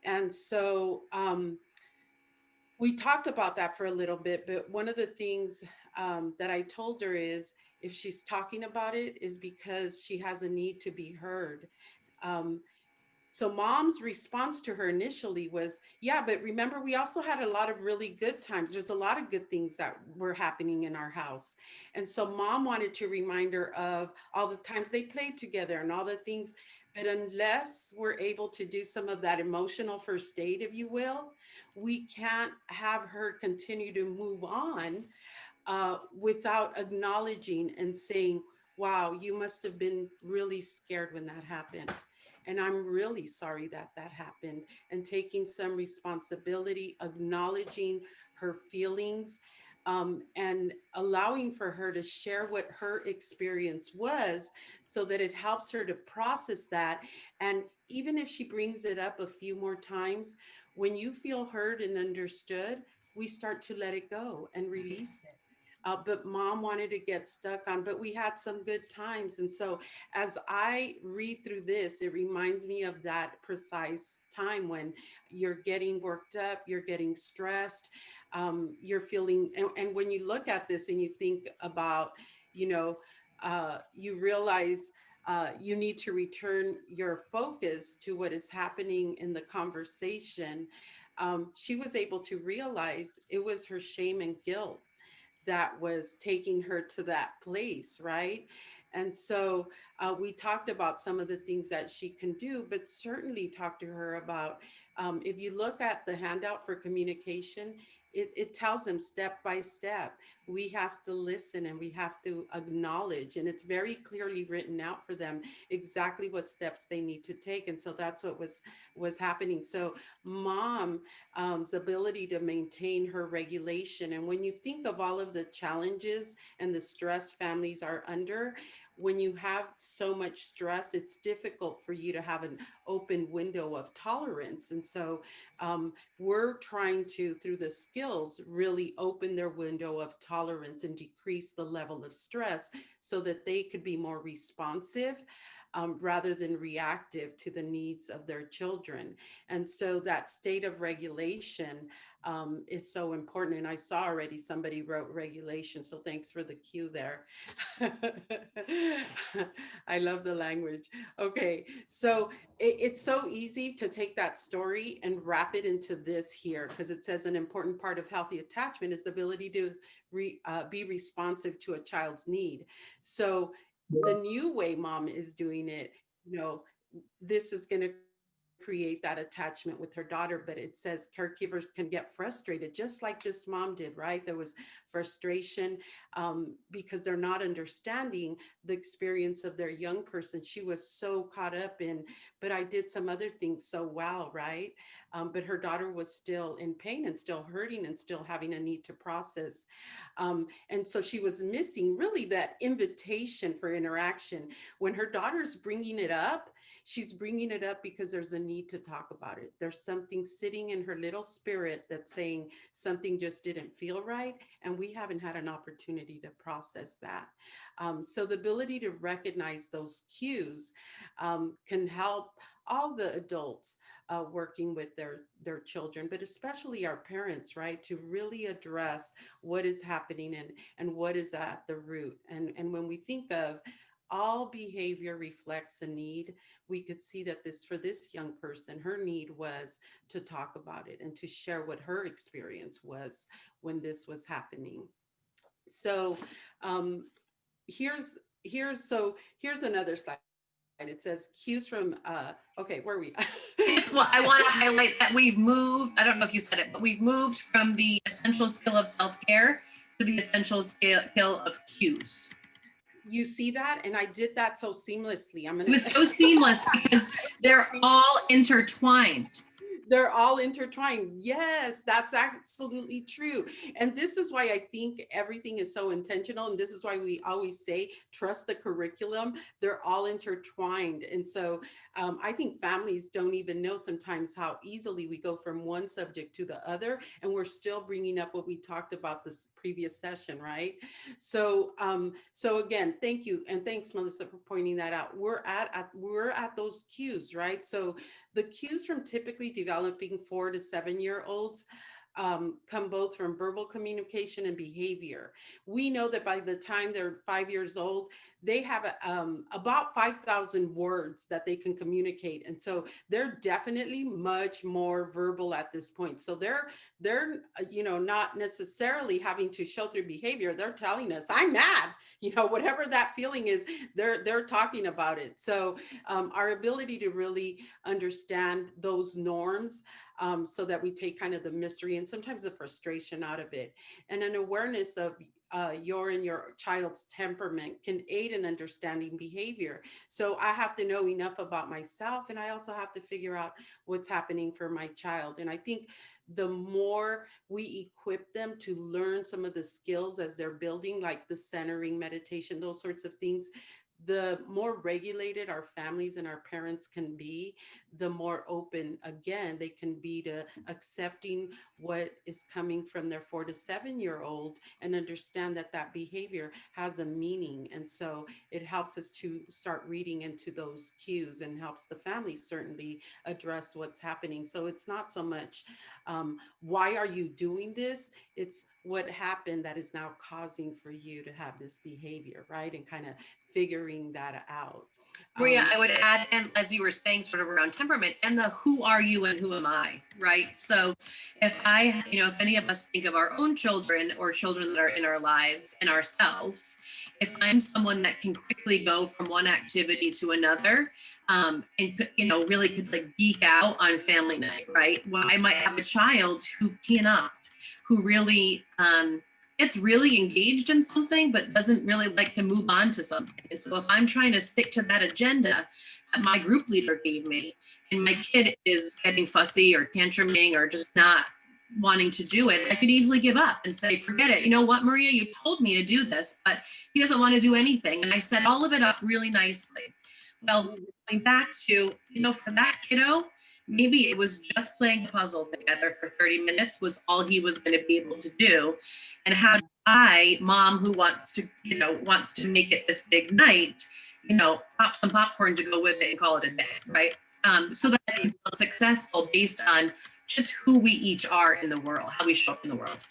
And so we talked about that for a little bit, but one of the things that I told her is, if she's talking about it, is because she has a need to be heard. Um, so Mom's response to her initially was, yeah, but remember, we also had a lot of really good times. There's a lot of good things that were happening in our house. And so Mom wanted to remind her of all the times they played together and all the things. But unless we're able to do some of that emotional first aid, if you will, we can't have her continue to move on without acknowledging and saying, wow, you must have been really scared when that happened. And I'm really sorry that that happened. And taking some responsibility, acknowledging her feelings, and allowing for her to share what her experience was, so that it helps her to process that. And even if she brings it up a few more times, when you feel heard and understood, we start to let it go and release it. But Mom wanted to get stuck on, but we had some good times. And so as I read through this, it reminds me of that precise time when you're getting worked up, you're getting stressed, you're feeling, and when you look at this and you think about, you know, you realize you need to return your focus to what is happening in the conversation. She was able to realize it was her shame and guilt that was taking her to that place, right? And so we talked about some of the things that she can do, but certainly talk to her about, if you look at the handout for communication, it tells them step by step. We have to listen and we have to acknowledge, and it's very clearly written out for them exactly what steps they need to take. And so that's what was happening. So mom's ability to maintain her regulation, and when you think of all of the challenges and the stress families are under, when you have so much stress, it's difficult for you to have an open window of tolerance. And so we're trying to, through the skills, really open their window of tolerance and decrease the level of stress so that they could be more responsive rather than reactive to the needs of their children. And so that state of regulation is so important. And I saw already somebody wrote regulation, so thanks for the cue there. I love the language. Okay, so it's so easy to take that story and wrap it into this here, because it says an important part of healthy attachment is the ability to be responsive to a child's need. So the new way mom is doing it, you know, this is going to create that attachment with her daughter. But it says caregivers can get frustrated, just like this mom did, right? There was frustration because they're not understanding the experience of their young person. She was so caught up in, but I did some other things so well, right? But her daughter was still in pain and still hurting and still having a need to process. And so she was missing really that invitation for interaction. When her daughter's bringing it up, she's bringing it up because there's a need to talk about it. There's something sitting in her little spirit that's saying something just didn't feel right, and we haven't had an opportunity to process that. So the ability to recognize those cues can help all the adults working with their children, but especially our parents, right, to really address what is happening and what is at the root. And when we think of all behavior reflects a need, we could see that for this young person, her need was to talk about it and to share what her experience was when this was happening. So here's another slide. It says cues from okay, where are we? Well, I want to highlight that we've moved, I don't know if you said it, but we've moved from the essential skill of self-care to the essential skill of cues. You see that? And I did that so seamlessly. It was so seamless because they're all intertwined. They're all intertwined. Yes, that's absolutely true. And this is why I think everything is so intentional. And this is why we always say, trust the curriculum. They're all intertwined. And so I think families don't even know sometimes how easily we go from one subject to the other. And we're still bringing up what we talked about this previous session, right? So, so again, thank you. And thanks, Melissa, for pointing that out. We're at those cues, right? So the cues from typically developing 4 to 7 year olds come both from verbal communication and behavior. We know that by the time they're 5 years old, they have about 5,000 words that they can communicate. And so they're definitely much more verbal at this point. So they're not necessarily having to show through behavior. They're telling us, I'm mad, whatever that feeling is, they're talking about it. So our ability to really understand those norms so that we take kind of the mystery and sometimes the frustration out of it, and an awareness of your and your child's temperament can aid in understanding behavior. So I have to know enough about myself, and I also have to figure out what's happening for my child. And I think the more we equip them to learn some of the skills as they're building, like the centering meditation, those sorts of things, the more regulated our families and our parents can be, the more open, again, they can be to accepting what is coming from their 4 to 7 year old and understand that that behavior has a meaning. And so it helps us to start reading into those cues and helps the family certainly address what's happening. So it's not so much, why are you doing this? It's what happened that is now causing for you to have this behavior, right? And kind of figuring that out. Maria, I would add, and as you were saying, sort of around temperament and the who are you and who am I, right? So if if any of us think of our own children or children that are in our lives and ourselves, if I'm someone that can quickly go from one activity to another, and really could like geek out on family night, right? Well, I might have a child who cannot. who really gets really engaged in something, but doesn't really like to move on to something. And so if I'm trying to stick to that agenda that my group leader gave me, and my kid is getting fussy or tantruming or just not wanting to do it, I could easily give up and say, forget it. You know what, Maria, you told me to do this, but he doesn't want to do anything. And I set all of it up really nicely. Well, going back to, for that kiddo, maybe it was just playing a puzzle together for 30 minutes was all he was going to be able to do. And how do I, mom who wants to make it this big night, pop some popcorn to go with it and call it a day, right? So that it's successful based on just who we each are in the world, how we show up in the world.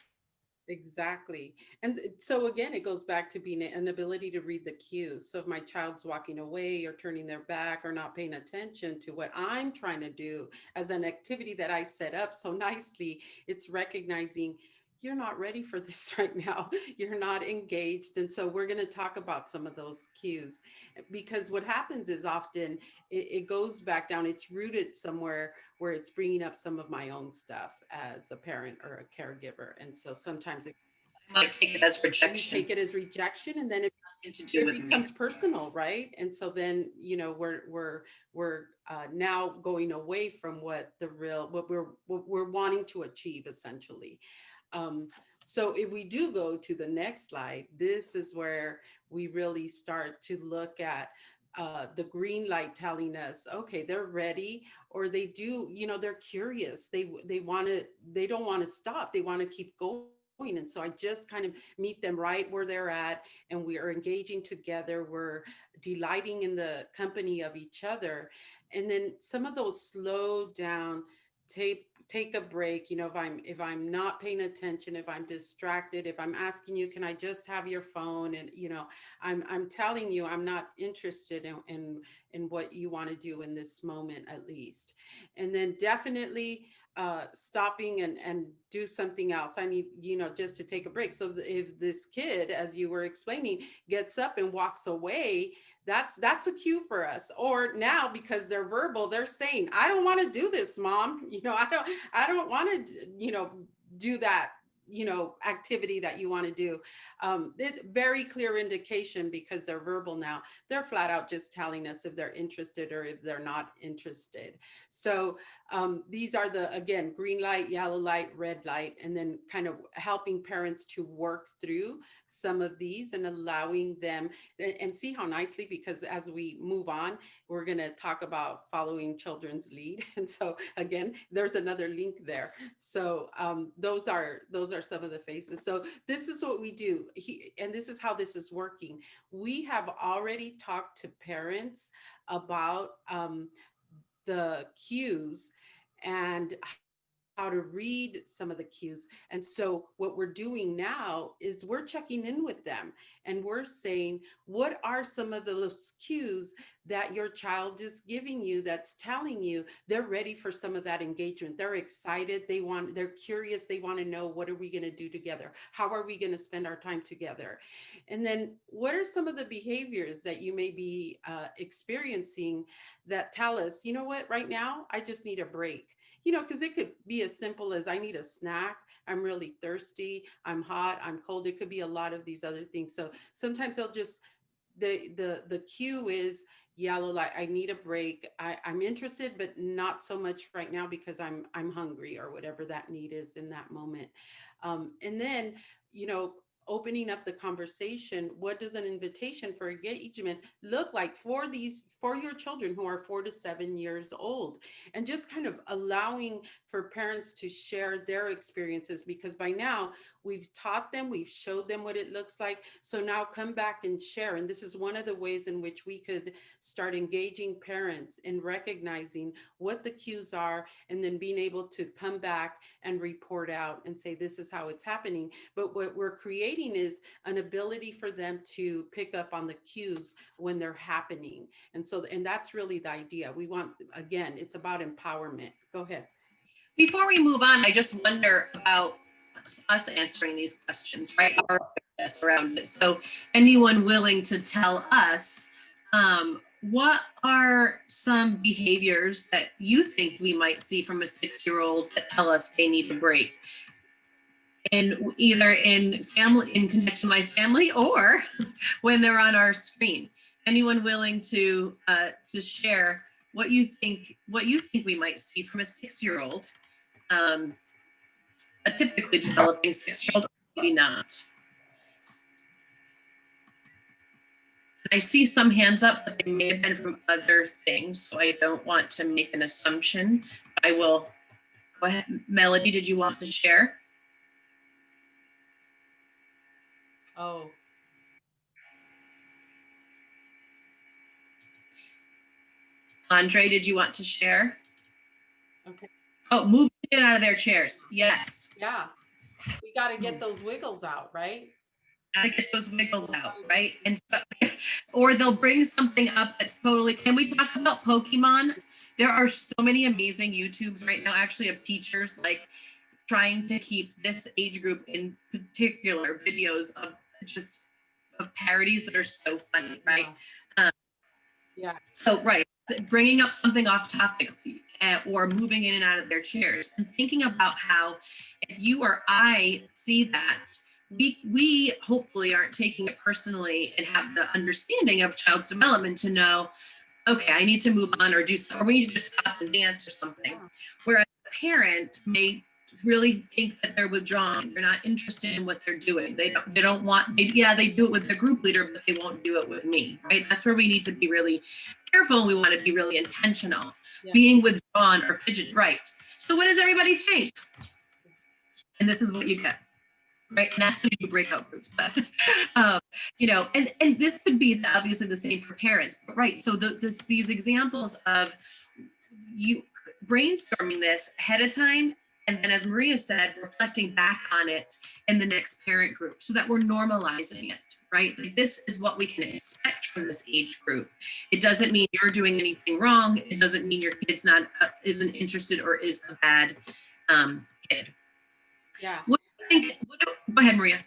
Exactly. And so again, it goes back to being an ability to read the cues. So if my child's walking away or turning their back or not paying attention to what I'm trying to do as an activity that I set up so nicely, it's recognizing you're not ready for this right now. You're not engaged. And so we're going to talk about some of those cues, because what happens is often it goes back down. It's rooted somewhere where it's bringing up some of my own stuff as a parent or a caregiver. And so sometimes it I might take it as we rejection. take it as rejection, and then Nothing to do it with me. becomes personal, right? And so then we're now going away from what we're wanting to achieve, essentially. So if we do go to the next slide, this is where we really start to look at the green light telling us, okay, they're ready, or they do, they're curious. They don't want to stop. They want to keep going. And so I just kind of meet them right where they're at, and we are engaging together. We're delighting in the company of each other. And then some of those slow down, take a break. If I'm not paying attention, if I'm distracted, if I'm asking you, can I just have your phone? And I'm telling you, I'm not interested in what you want to do in this moment, at least. And then definitely stopping and do something else. I need, just to take a break. So if this kid, as you were explaining, gets up and walks away, that's a cue for us. Or now, because they're verbal, they're saying, I don't want to do this, mom. I don't want to, do that, activity that you want to do. Very clear indication, because they're verbal now. They're flat out just telling us if they're interested or if they're not interested. So these are again, green light, yellow light, red light, and then kind of helping parents to work through some of these and allowing them, and see how nicely, because as we move on, we're going to talk about following children's lead. And so again, there's another link there. So those are some of the faces. So this is what we do, and this is how this is working. We have already talked to parents about the cues and how to read some of the cues. And so what we're doing now is we're checking in with them, and we're saying, what are some of those cues that your child is giving you that's telling you they're ready for some of that engagement? They're excited, they're curious, they want to know, what are we going to do together? How are we going to spend our time together? And then what are some of the behaviors that you may be experiencing that tell us, you know what, right now I just need a break? Because it could be as simple as, I need a snack, I'm really thirsty, I'm hot, I'm cold. It could be a lot of these other things. So sometimes they'll just, the cue is yellow light, I need a break. I'm interested, but not so much right now because I'm hungry, or whatever that need is in that moment. And then, opening up the conversation. What does an invitation for engagement look like for your children who are 4 to 7 years old? And just kind of allowing for parents to share their experiences, because by now we've taught them, we've showed them what it looks like. So now come back and share. And this is one of the ways in which we could start engaging parents in recognizing what the cues are, and then being able to come back and report out and say, this is how it's happening. But what we're creating is an ability for them to pick up on the cues when they're happening. And that's really the idea. We want, again, it's about empowerment. Go ahead. Before we move on, I just wonder about us answering these questions, right? Our awareness around it. So anyone willing to tell us, what are some behaviors that you think we might see from a 6-year-old that tell us they need a break? in either in family, in Connect to My Family, or when they're on our screen. Anyone willing to share what you think we might see from a 6-year-old, a typically developing 6-year-old, maybe not. I see some hands up, but they may have been from other things, so I don't want to make an assumption. I will go ahead. Melody, did you want to share? Oh, Andre, did you want to share? okay. Oh, moving it out of their chairs. Yes. Yeah. We got to get those wiggles out, right? Gotta get those wiggles out, right? And so, or they'll bring something up that's totally, can we talk about Pokemon? There are so many amazing YouTubes right now, actually, of teachers like trying to keep this age group in particular videos of just of parodies that are so funny, right? Yeah. So, right, bringing up something off topic or moving in and out of their chairs and thinking about how if you or I see that, we hopefully aren't taking it personally and have the understanding of child's development to know, okay, I need to move on or do something, or we need to just stop and dance or something. Whereas a parent may really think that they're withdrawing. They're not interested in what they're doing. They don't want, they do it with the group leader, but they won't do it with me, right? That's where we need to be really careful, and we want to be really intentional. Yeah. Being withdrawn or fidget, right? So what does everybody think? And this is what you get. Right, and that's when you do breakout groups, but you know, and this could be obviously the same for parents, but right. So these examples of you brainstorming this ahead of time, and then as Maria said, reflecting back on it in the next parent group, so that we're normalizing it. Right, like this is what we can expect from this age group. It doesn't mean you're doing anything wrong. It doesn't mean your kid's not isn't interested or is a bad kid. Yeah. What do you think? Go ahead, Maria.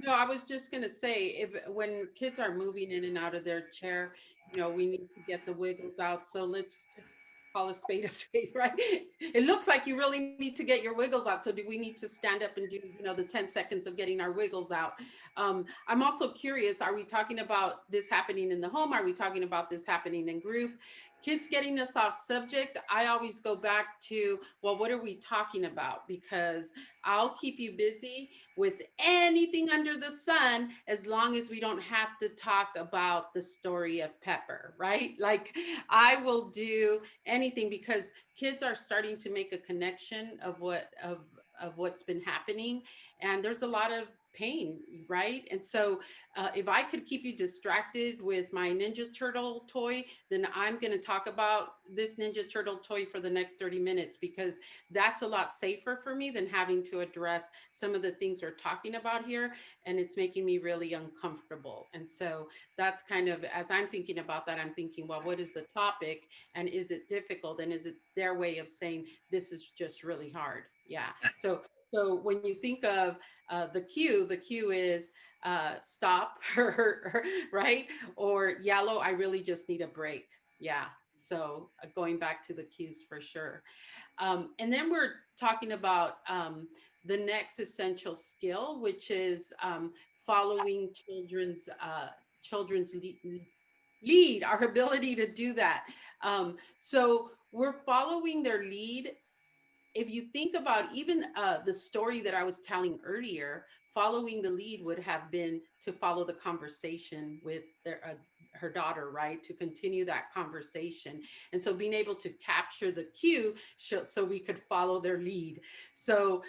No, I was just gonna say, if when kids are moving in and out of their chair, we need to get the wiggles out. So let's just call a spade a spade, right? It looks like you really need to get your wiggles out. So do we need to stand up and do, the 10 seconds of getting our wiggles out? I'm also curious, are we talking about this happening in the home? Are we talking about this happening in group? Kids getting us off subject, I always go back to, well, what are we talking about? Because I'll keep you busy with anything under the sun as long as we don't have to talk about the story of Pepper, right? Like I will do anything because kids are starting to make a connection of what's been happening, and there's a lot of pain, right? And so if I could keep you distracted with my Ninja Turtle toy, then I'm going to talk about this Ninja Turtle toy for the next 30 minutes, because that's a lot safer for me than having to address some of the things we're talking about here. And it's making me really uncomfortable. And so that's kind of, as I'm thinking about that, I'm thinking, well, what is the topic, and is it difficult? And is it their way of saying, this is just really hard? Yeah. So when you think of the cue is stop, right? Or yellow, I really just need a break. Yeah. So going back to the cues for sure. And then we're talking about the next essential skill, which is following children's lead, our ability to do that. So we're following their lead. If you think about even the story that I was telling earlier, following the lead would have been to follow the conversation with her daughter, right? To continue that conversation. And so being able to capture the cue so we could follow their lead. So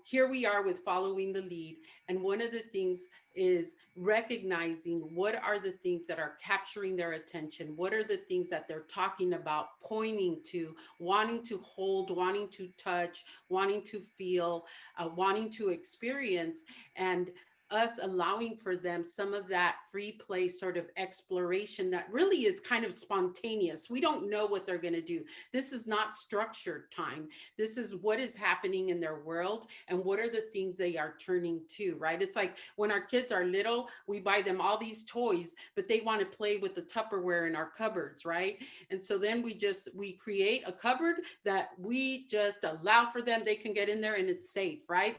here we are with following the lead. And one of the things is recognizing what are the things that are capturing their attention? What are the things that they're talking about, pointing to, wanting to hold, wanting to touch, wanting to feel, wanting to experience, and us allowing for them some of that free play sort of exploration that really is kind of spontaneous. We don't know what they're going to do. This is not structured time. This is what is happening in their world and what are the things they are turning to, right? It's like when our kids are little, we buy them all these toys, but they want to play with the Tupperware in our cupboards, right? And so then we create a cupboard that we just allow for them. They can get in there and it's safe, right?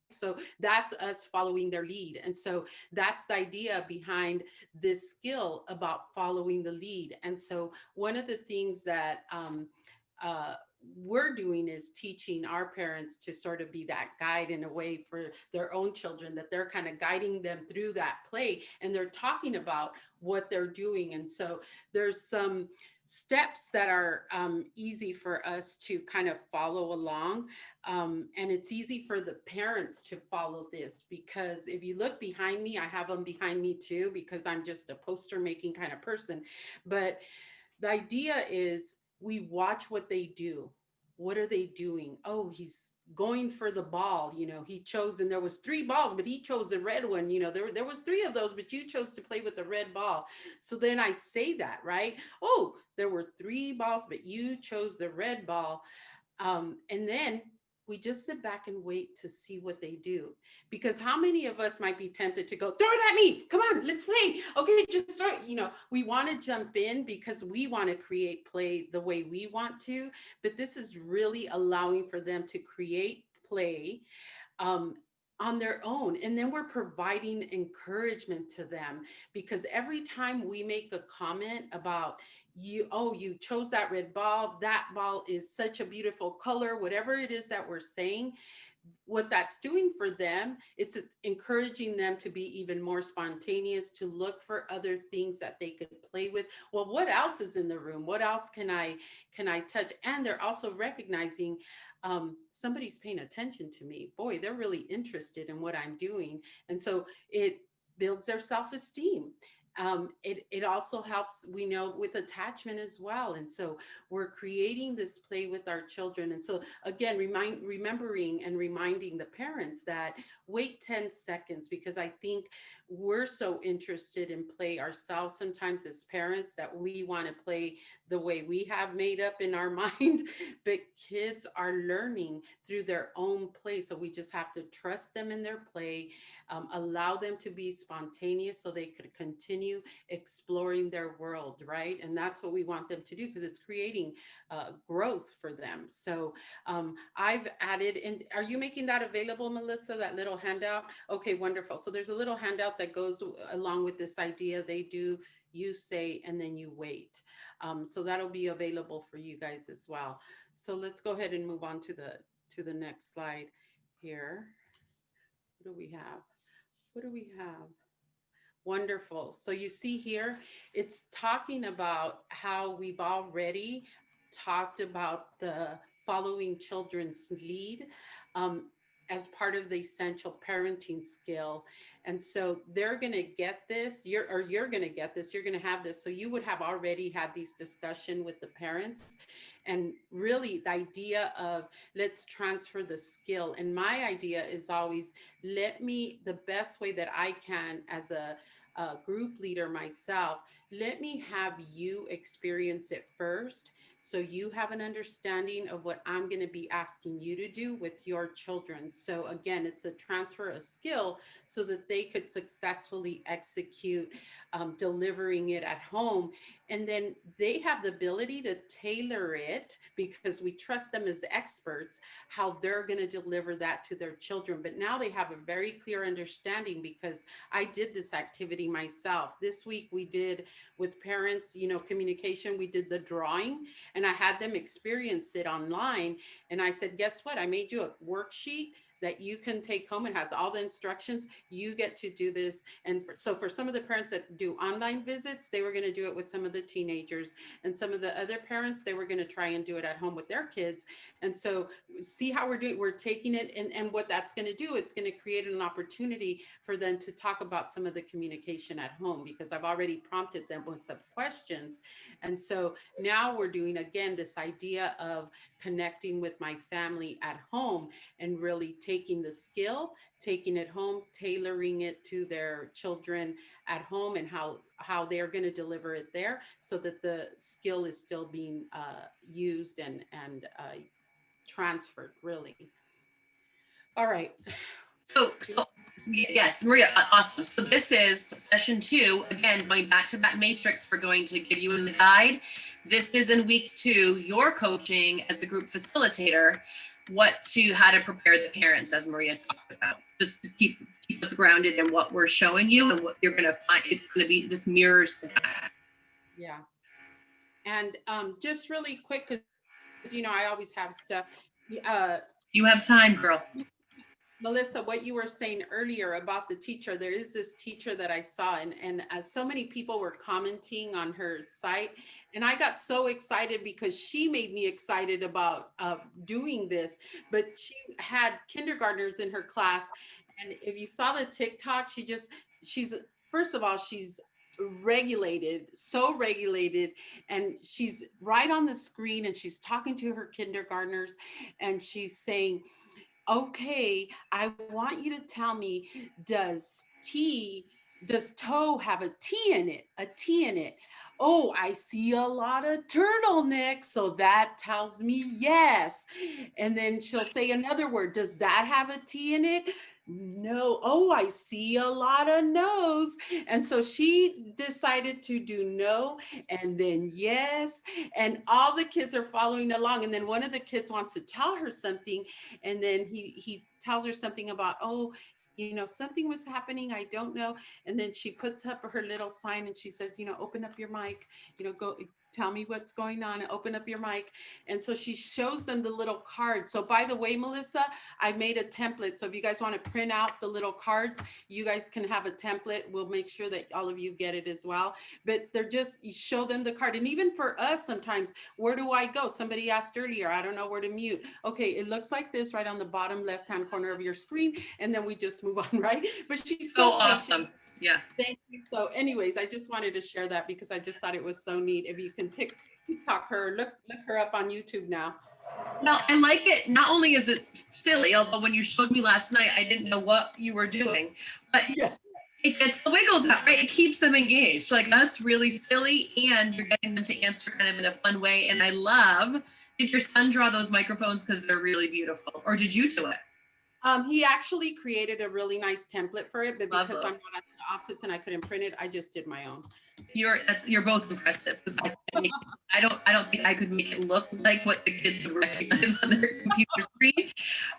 So that's us following their lead. And so that's the idea behind this skill about following the lead. And so one of the things that uh, we're doing is teaching our parents to sort of be that guide in a way for their own children, that they're kind of guiding them through that play, and they're talking about what they're doing. And so there's some steps that are easy for us to kind of follow along. And it's easy for the parents to follow this, because if you look behind me, I have them behind me too, because I'm just a poster making kind of person. But the idea is we watch what they do. What are they doing? Oh, he's going for the ball. He chose, and there was 3 balls, but he chose the red one. There was 3 of those, but you chose to play with the red ball. So then I say that, right? Oh, there were 3 balls, but you chose the red ball. And then we just sit back and wait to see what they do. Because how many of us might be tempted to go, throw it at me, come on, let's play. Okay, just throw it. We want to jump in because we want to create play the way we want to. But this is really allowing for them to create play on their own. And then we're providing encouragement to them, because every time we make a comment about you chose that red ball, that ball is such a beautiful color, whatever it is that we're saying, what that's doing for them, it's encouraging them to be even more spontaneous, to look for other things that they could play with. Well, what else is in the room? What else can I touch? And they're also recognizing somebody's paying attention to me. Boy, they're really interested in what I'm doing. And so it builds their self-esteem. It also helps, we know, with attachment as well. And so we're creating this play with our children. And so again, remembering and reminding the parents that wait 10 seconds, because I think we're so interested in play ourselves sometimes as parents that we want to play the way we have made up in our mind, but kids are learning through their own play. So we just have to trust them in their play, allow them to be spontaneous so they could continue exploring their world, right? And that's what we want them to do, because it's creating growth for them. So I've added, and are you making that available, Melissa, that little handout? Okay, wonderful. So there's a little handout that goes along with this idea. They do, you say, and then you wait. So that'll be available for you guys as well. So let's go ahead and move on to the next slide here. What do we have? What do we have? Wonderful. So you see here, it's talking about how we've already talked about the following children's lead as part of the essential parenting skill. And so they're going to get this, you're going to get this, you're going to have this. So you would have already had these discussion with the parents. And really the idea of let's transfer the skill. And my idea is always, the best way that I can as a group leader myself, let me have you experience it first, so you have an understanding of what I'm going to be asking you to do with your children. So again, it's a transfer of skill so that they could successfully execute delivering it at home. And then they have the ability to tailor it, because we trust them as experts, how they're going to deliver that to their children. But now they have a very clear understanding, because I did this activity myself. This week we did with parents, communication, we did the drawing, and I had them experience it online. And I said, guess what? I made you a worksheet that you can take home. It has all the instructions. You get to do this. And so for some of the parents that do online visits, they were going to do it with some of the teenagers, and some of the other parents, they were going to try and do it at home with their kids. And so see how we're taking it, and what that's going to do, it's going to create an opportunity for them to talk about some of the communication at home, because I've already prompted them with some questions. And so now we're doing, again, this idea of connecting with my family at home, and really taking the skill, taking it home, tailoring it to their children at home, and how they're going to deliver it there, so that the skill is still being used and transferred, really. All right. So yes, Maria, awesome. So this is session 2. Again, going back to that matrix we're going to give you in the guide. This is in week 2, your coaching as the group facilitator. how to prepare the parents, as Maria talked about, just to keep us grounded in what we're showing you and what you're going to find. It's going to be, this mirrors the back. Yeah. And just really quick, because I always have stuff. You have time, girl. Melissa, what you were saying earlier about the teacher, there is this teacher that I saw, and so many people were commenting on her site, and I got so excited because she made me excited about doing this. But she had kindergartners in her class, and if you saw the TikTok, she's first of all, she's regulated, so regulated, and she's right on the screen, and she's talking to her kindergartners, and she's saying, okay, I want you to tell me, does toe have a T in it? A T in it. Oh, I see a lot of turtlenecks. So that tells me yes. And then she'll say another word. Does that have a T in it? No. Oh, I see a lot of no's. And so she decided to do no and then yes. And all the kids are following along. And then one of the kids wants to tell her something. And then he tells her something about, oh, something was happening, I don't know. And then she puts up her little sign and she says, open up your mic, go tell me what's going on, open up your mic. And so she shows them the little cards. So by the way, Melissa, I made a template. So if you guys want to print out the little cards, you guys can have a template. We'll make sure that all of you get it as well. But you show them the card. And even for us, sometimes, where do I go? Somebody asked earlier, I don't know where to mute. Okay, it looks like this right on the bottom left-hand corner of your screen. And then we just move on, right? But she's so awesome. Yeah. Thank you. So anyways, I just wanted to share that because I just thought it was so neat. If you can TikTok her, look her up on YouTube now. Well, I like it. Not only is it silly, although when you showed me last night, I didn't know what you were doing, but yeah, it gets the wiggles out, right? It keeps them engaged. Like, that's really silly. And you're getting them to answer kind of in a fun way. And I love, did your son draw those microphones? Because they're really beautiful. Or did you do it? He actually created a really nice template for it, but because Lovely. I'm not at the office and I couldn't print it, I just did my own. You're both impressive, because I don't think I could make it look like what the kids would recognize on their computer screen.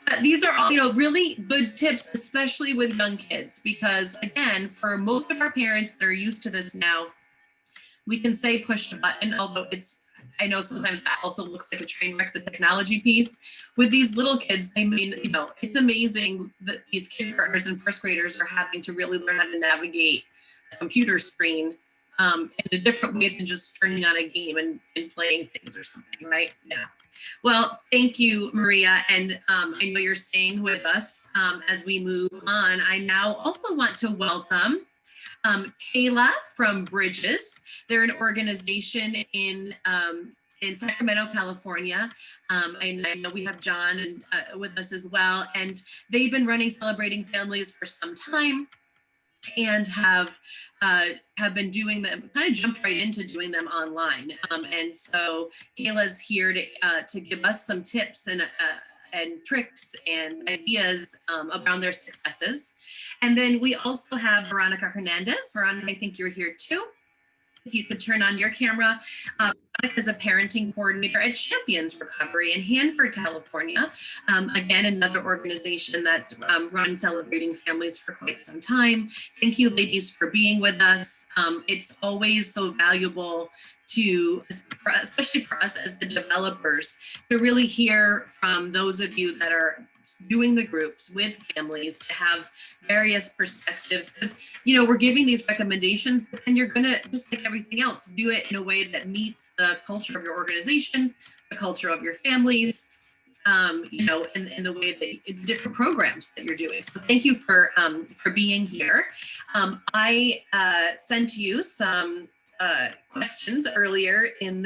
But these are all, really good tips, especially with young kids, because again, for most of our parents that are used to this now, we can say push a button, although I know sometimes that also looks like a train wreck, the technology piece. With these little kids, it's amazing that these kindergartners and first graders are having to really learn how to navigate a computer screen in a different way than just turning on a game and playing things or something, right? Yeah. Well, thank you, Maria. And I know you're staying with us as we move on. I now also want to welcome Kayla from Bridges. They're an organization in Sacramento, California. And I know we have John with us as well. And they've been running Celebrating Families for some time and have been doing them, kind of jumped right into doing them online. And so Kayla's here to give us some tips and tricks and ideas around their successes. And then we also have Veronica Hernandez. Veronica, I think you're here too. If you could turn on your camera. Veronica is a parenting coordinator at Champions Recovery in Hanford, California. Again, another organization that's run Celebrating Families for quite some time. Thank you, ladies, for being with us. It's always so valuable especially for us as the developers, to really hear from those of you that are doing the groups with families, to have various perspectives, because we're giving these recommendations, but then you're gonna, just like everything else, do it in a way that meets the culture of your organization, the culture of your families, and the way that the different programs that you're doing. So thank you for being here. I sent you some questions earlier in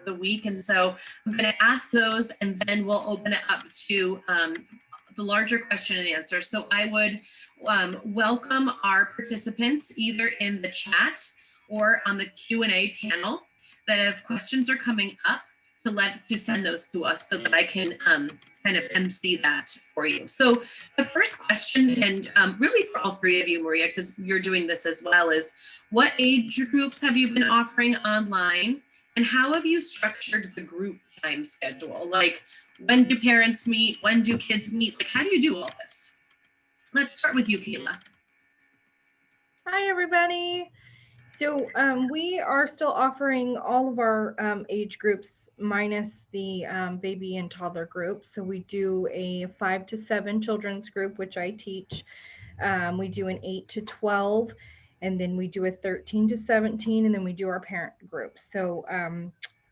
the week, and so I'm going to ask those, and then we'll open it up to the larger question and answer. So I would welcome our participants either in the chat or on the Q&A panel that if questions are coming up, to send those to us so that I can kind of MC that for you. So the first question, and really for all three of you, Maria, because you're doing this as well, is what age groups have you been offering online, and how have you structured the group time schedule? Like, When do parents meet? When do kids meet? Like, how do you do all this? Let's start with you, Kayla. Hi, everybody. So we are still offering all of our age groups minus the baby and toddler group. So we do a 5 to 7 children's group, which I teach. We do an 8 to 12, and then we do a 13 to 17, and then we do our parent group. So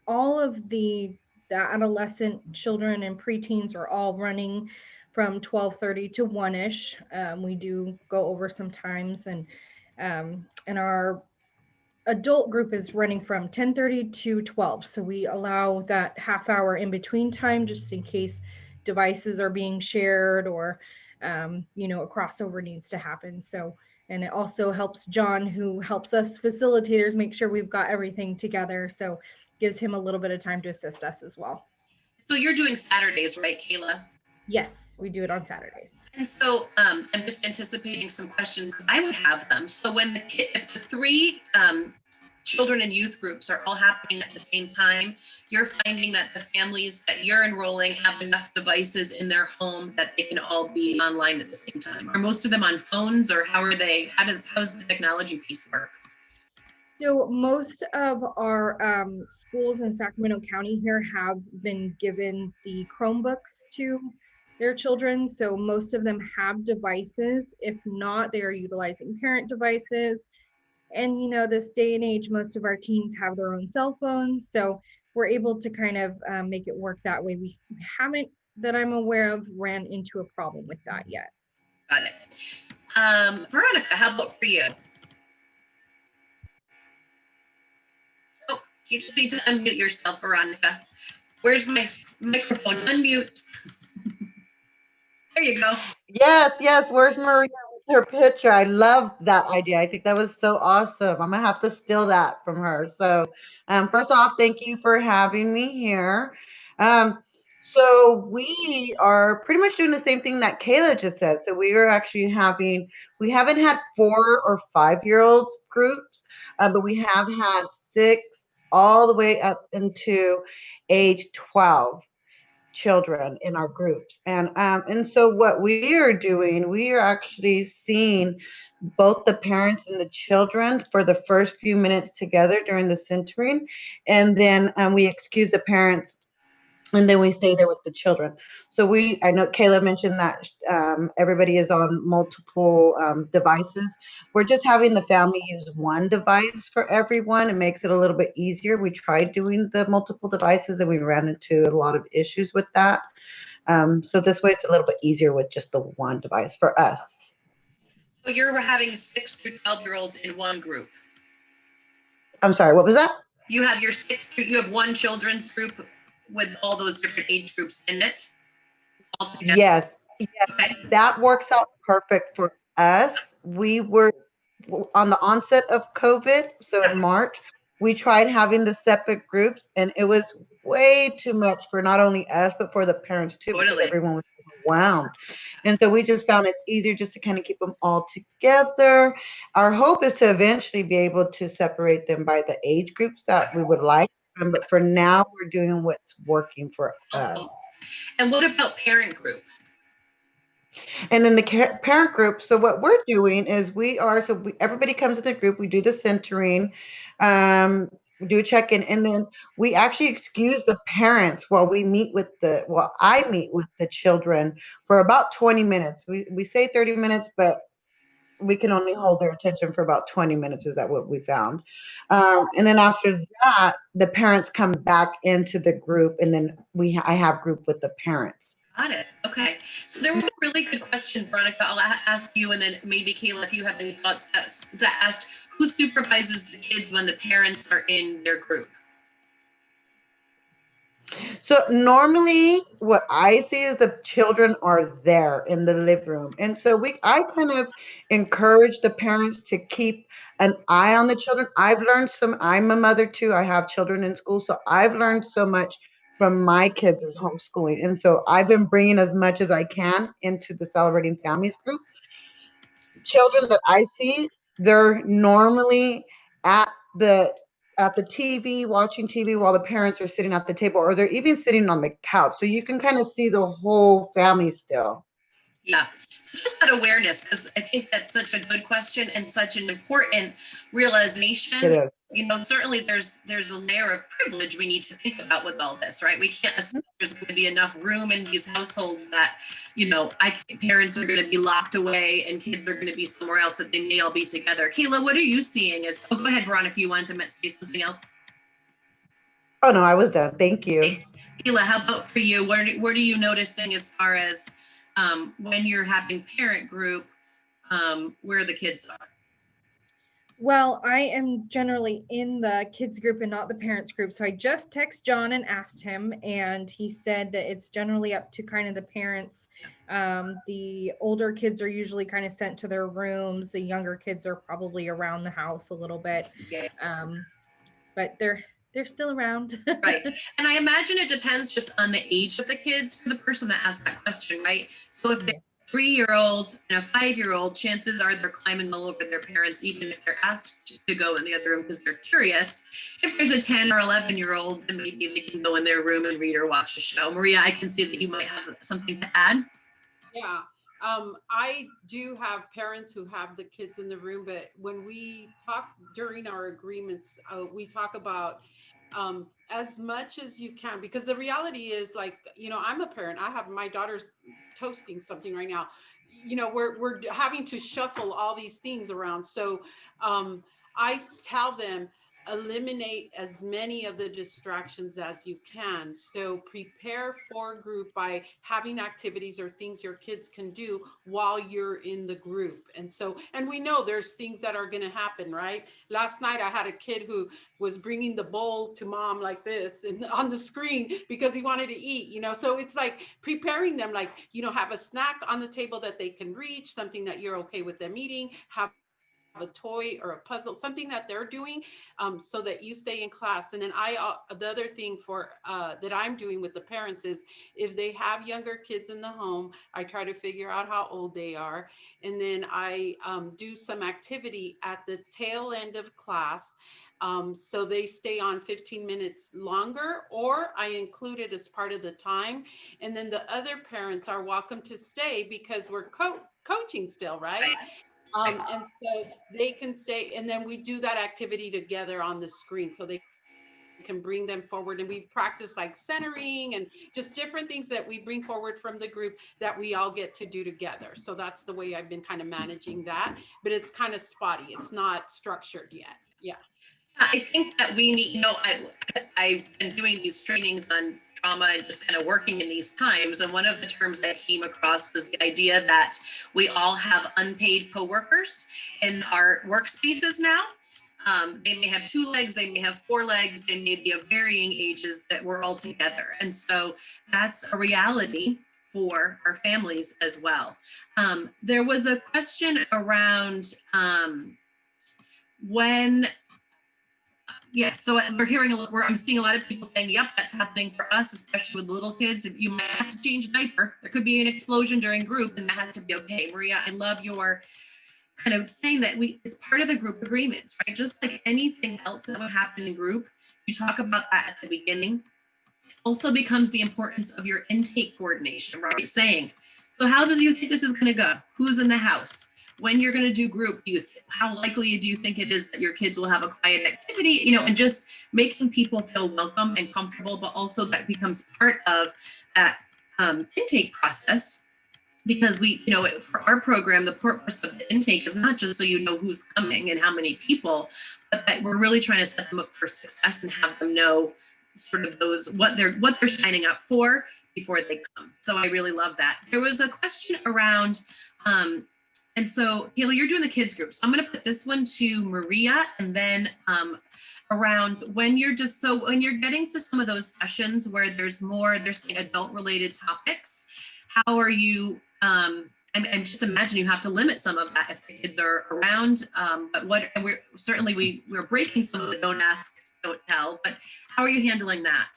all of the adolescent children and preteens are all running from 12:30 to 1ish. We do go over sometimes, and our adult group is running from 10:30 to 12. So we allow that half hour in between time just in case devices are being shared or a crossover needs to happen. So, and it also helps John, who helps us facilitators, make sure we've got everything together. So gives him a little bit of time to assist us as well. So you're doing Saturdays, right, Kayla? Yes, we do it on Saturdays. And so I'm just anticipating some questions because I would have them. So when if the three children and youth groups are all happening at the same time, you're finding that the families that you're enrolling have enough devices in their home that they can all be online at the same time. Are most of them on phones, or how does the technology piece work? So most of our schools in Sacramento County here have been given the Chromebooks to their children. So most of them have devices. If not, they are utilizing parent devices. And this day and age, most of our teens have their own cell phones. So we're able to kind of make it work that way. We haven't, that I'm aware of, ran into a problem with that yet. Got it. Veronica, how about for you? Oh, you just need to unmute yourself, Veronica. Where's my microphone? Unmute. There you go. Yes. Where's Maria with her picture? I love that idea. I think that was so awesome. I'm gonna have to steal that from her. So, first off, thank you for having me here. So we are pretty much doing the same thing that Kayla just said. So we are actually we haven't had 4 or 5-year-olds groups, but we have had 6 all the way up into age 12 children in our groups. And so what we are doing, we are actually seeing both the parents and the children for the first few minutes together during the centering, and then we excuse the parents, and then we stay there with the children. So I know Kayla mentioned that everybody is on multiple devices. We're just having the family use one device for everyone. It makes it a little bit easier. We tried doing the multiple devices and we ran into a lot of issues with that. So this way it's a little bit easier with just the one device for us. So you're having 6 through 12-year-olds in one group. I'm sorry, what was that? You have one children's group with all those different age groups in it? Yes. Okay. That works out perfect for us. We were on the onset of COVID, so in March, we tried having the separate groups, and it was way too much for not only us, but for the parents too, because everyone was overwhelmed. And so we just found it's easier just to kind of keep them all together. Our hope is to eventually be able to separate them by the age groups that we would like. But for now, we're doing what's working for us. And what about parent group? And then the parent group. So what we're doing is everybody comes in the group. We do the centering, we do a check-in, and then we actually excuse the parents while I meet with the children for about 20 minutes. We say 30 minutes, but we can only hold their attention for about 20 minutes. Is that what we found? And then after that, the parents come back into the group, and then I have group with the parents. Got it. Okay. So there was a really good question, Veronica. I'll ask you, and then maybe Kayla, if you have any thoughts, that asked who supervises the kids when the parents are in their group? So normally what I see is the children are there in the living room. And so I kind of encourage the parents to keep an eye on the children. I'm a mother too. I have children in school. So I've learned so much from my kids as homeschooling. And so I've been bringing as much as I can into the Celebrating Families group. Children that I see, they're normally at the at the TV, watching TV while the parents are sitting at the table, or they're even sitting on the couch. So you can kind of see the whole family still. Yeah. So just that awareness, because I think that's such a good question and such an important realization. It is. You know, certainly there's a layer of privilege we need to think about with all this, right? We can't assume there's going to be enough room in these households that, you know, parents are going to be locked away and kids are going to be somewhere else, that they may all be together. Kayla, what are you seeing? Oh, go ahead, Veronica, you wanted to say something else? Oh, no, I was done. Thank you. Thanks. Kayla, how about for you? What are you noticing as far as when you're having parent group, where the kids are? Well, I am generally in the kids group and not the parents group. So I just text John and asked him, and he said that it's generally up to kind of the parents. The older kids are usually kind of sent to their rooms. The younger kids are probably around the house a little bit. Yeah. But they're still around. Right. And I imagine it depends just on the age of the kids for the person that asked that question, right? So if they're a 3-year-old and a 5-year-old, chances are they're climbing all over their parents, even if they're asked to go in the other room because they're curious. If there's a 10 or 11-year-old, then maybe they can go in their room and read or watch a show. Maria, I can see that you might have something to add. Yeah. I do have parents who have the kids in the room, but when we talk during our agreements, we talk about as much as you can, because the reality is, like, you know, I'm a parent. I have my daughter's toasting something right now. You know, we're having to shuffle all these things around. So I tell them, eliminate as many of the distractions as you can. So prepare for group by having activities or things your kids can do while you're in the group. And so, and we know there's things that are going to happen, right? Last night I had a kid who was bringing the bowl to mom like this and on the screen because he wanted to eat, you know. So it's like preparing them, like, you know, have a snack on the table that they can reach, something that you're okay with them eating, have a toy or a puzzle, something that they're doing, so that you stay in class. And then the other thing for that I'm doing with the parents is, if they have younger kids in the home, I try to figure out how old they are, and then I do some activity at the tail end of class, so they stay on 15 minutes longer, or I include it as part of the time. And then the other parents are welcome to stay because we're coaching still, right? And so they can stay, and then we do that activity together on the screen, so they can bring them forward, and we practice like centering and just different things that we bring forward from the group that we all get to do together. So that's the way I've been kind of managing that, but it's kind of spotty. It's not structured yet. Yeah. I think that we need, you know, I've been doing these trainings on trauma and just kind of working in these times. And one of the terms that came across was the idea that we all have unpaid coworkers in our workspaces now. They may have 2 legs, they may have 4 legs, they may be of varying ages, that we're all together. And so that's a reality for our families as well. There was a question around so I'm seeing a lot of people saying, yep, that's happening for us, especially with little kids. If you might have to change a diaper, there could be an explosion during group, and that has to be okay. Maria, I love your kind of saying that it's part of the group agreements, right? Just like anything else that would happen in group, you talk about that at the beginning. Also becomes the importance of your intake coordination, right? Saying, so how do you think this is going to go? Who's in the house? When you're going to do group, how likely do you think it is that your kids will have a quiet activity, you know, and just making people feel welcome and comfortable, but also that becomes part of that intake process. Because we, you know, for our program, the purpose of the intake is not just so you know who's coming and how many people, but that we're really trying to set them up for success and have them know sort of what they're signing up for before they come. So I really love that. There was a question around, and so, Kayla, you're doing the kids group. So I'm going to put this one to Maria, and then around when you're getting to some of those sessions where there's adult related topics, how are you, I'm just imagine you have to limit some of that if the kids are around, but we're breaking some of the don't ask, don't tell, but how are you handling that?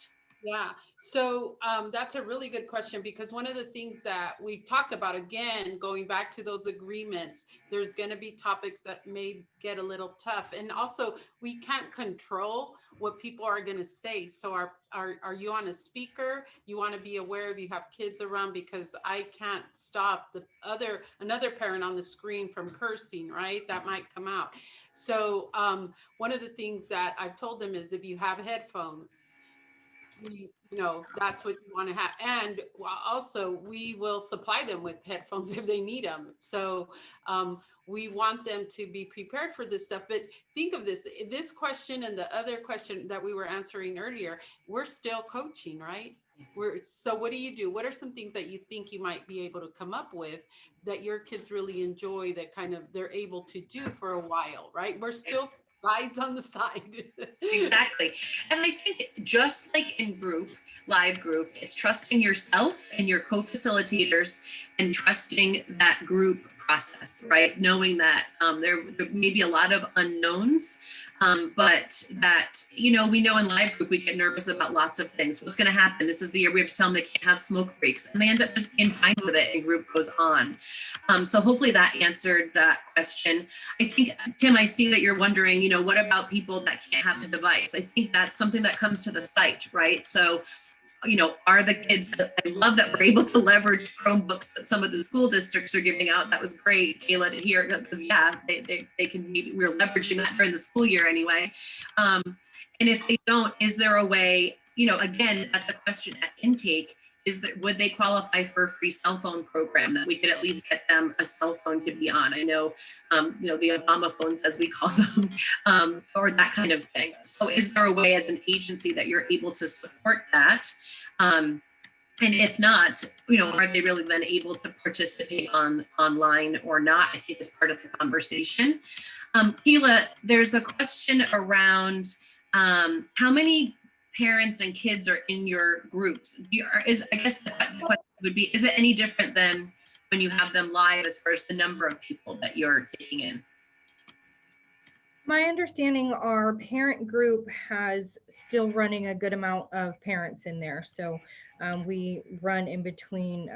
Yeah. So that's a really good question, because one of the things that we've talked about, again, going back to those agreements, there's going to be topics that may get a little tough. And also, we can't control what people are going to say. So are you on a speaker? You want to be aware if you have kids around, because I can't stop another parent on the screen from cursing, right? That might come out. So one of the things that I've told them is, if you have headphones, that's what you want to have. And also, we will supply them with headphones if they need them. So we want them to be prepared for this stuff. But think of this question and the other question that we were answering earlier, we're still coaching, right? So what do you do? What are some things that you think you might be able to come up with that your kids really enjoy, that kind of they're able to do for a while, right? We're still guides on the side. Exactly. And I think just like in live group, it's trusting yourself and your co-facilitators and trusting that group process, right? Knowing that there may be a lot of unknowns, but that, we know in live group, we get nervous about lots of things. What's going to happen? This is the year we have to tell them they can't have smoke breaks, and they end up just being fine with it, and group goes on. So hopefully that answered that question. I think, Tim, I see that you're wondering, what about people that can't have a device? I think that's something that comes to the site, right? So, are the kids, I love that we're able to leverage Chromebooks that some of the school districts are giving out. That was great, Kayla, to hear, because they can, maybe we're leveraging that during the school year anyway. And if they don't, is there a way, again, that's a question at intake, would they qualify for a free cell phone program that we could at least get them a cell phone to be on? I know, the Obama phones, as we call them, or that kind of thing. So is there a way as an agency that you're able to support that? And if not, are they really then able to participate online or not? I think is part of the conversation. Keila, there's a question around how many parents and kids are in your groups. I guess the question would be, is it any different than when you have them live as far as the number of people that you're taking in? My understanding, our parent group has still running a good amount of parents in there. So we run in between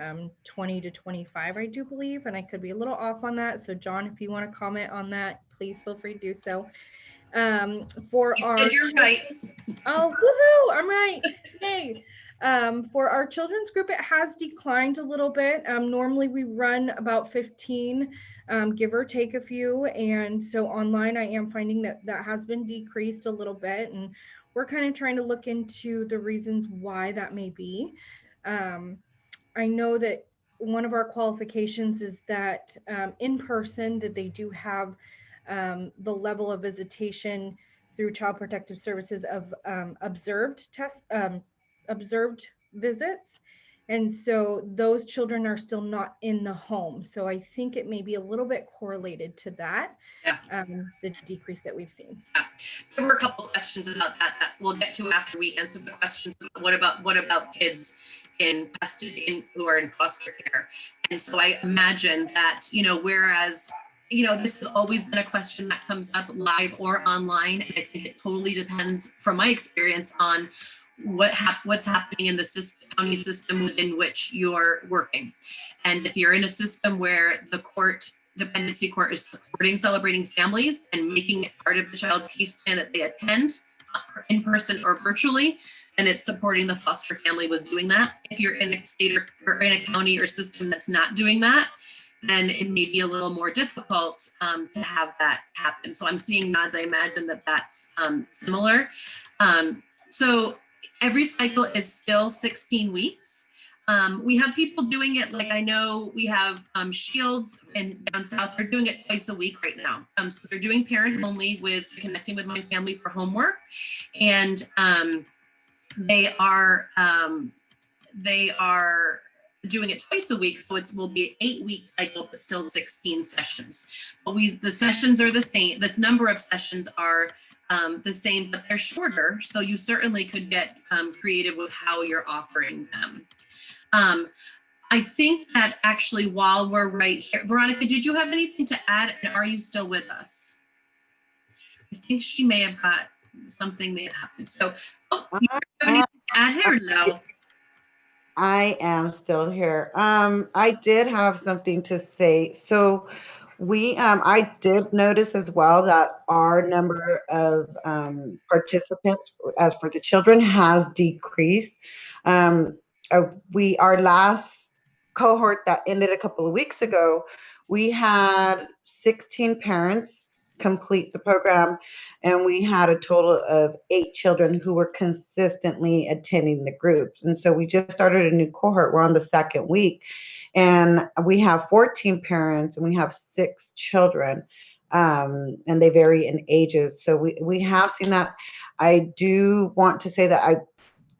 20 to 25, I do believe, and I could be a little off on that. So John, if you want to comment on that, please feel free to do so. You're right. Oh, woohoo! I'm right. Hey, for our children's group, it has declined a little bit. Normally we run about 15, give or take a few. And so online, I am finding that has been decreased a little bit. And we're kind of trying to look into the reasons why that may be. I know that one of our qualifications is that in person, that they do have the level of visitation through Child Protective Services of observed visits. And so those children are still not in the home. So I think it may be a little bit correlated to that, the decrease that we've seen. Yeah. There were a couple of questions about that we'll get to after we answer the questions. What about kids in custody who are in foster care? And so I imagine that, whereas this has always been a question that comes up live or online. And I think it totally depends, from my experience, on what's happening in the county system within which you're working. And if you're in a system where the dependency court is supporting celebrating families and making it part of the child case plan that they attend in person or virtually, then it's supporting the foster family with doing that. If you're in a state or in a county or system that's not doing that, then it may be a little more difficult to have that happen. So I'm seeing nods. I imagine that that's similar. So every cycle is still 16 weeks. We have people doing it, like I know we have Shields and down south, they're doing it twice a week right now. So they're doing parent only with Connecting with My Family for homework. And they are doing it twice a week, so it will be an 8-week cycle, but still 16 sessions. But the sessions are the same. The number of sessions are the same, but they're shorter. So you certainly could get creative with how you're offering them. I think that actually, while we're right here, Veronica, did you have anything to add? And are you still with us? I think she may have got something may have happened. So, you have anything to add here? No. I am still here. I did have something to say. So I did notice as well that our number of participants, as for the children, has decreased. Um, our last cohort that ended a couple of weeks ago, we had 16 parents complete the program, and we had a total of 8 children who were consistently attending the groups. And so we just started a new cohort. We're on the second week, and we have 14 parents and we have 6 children, and they vary in ages. So we have seen that. I do want to say that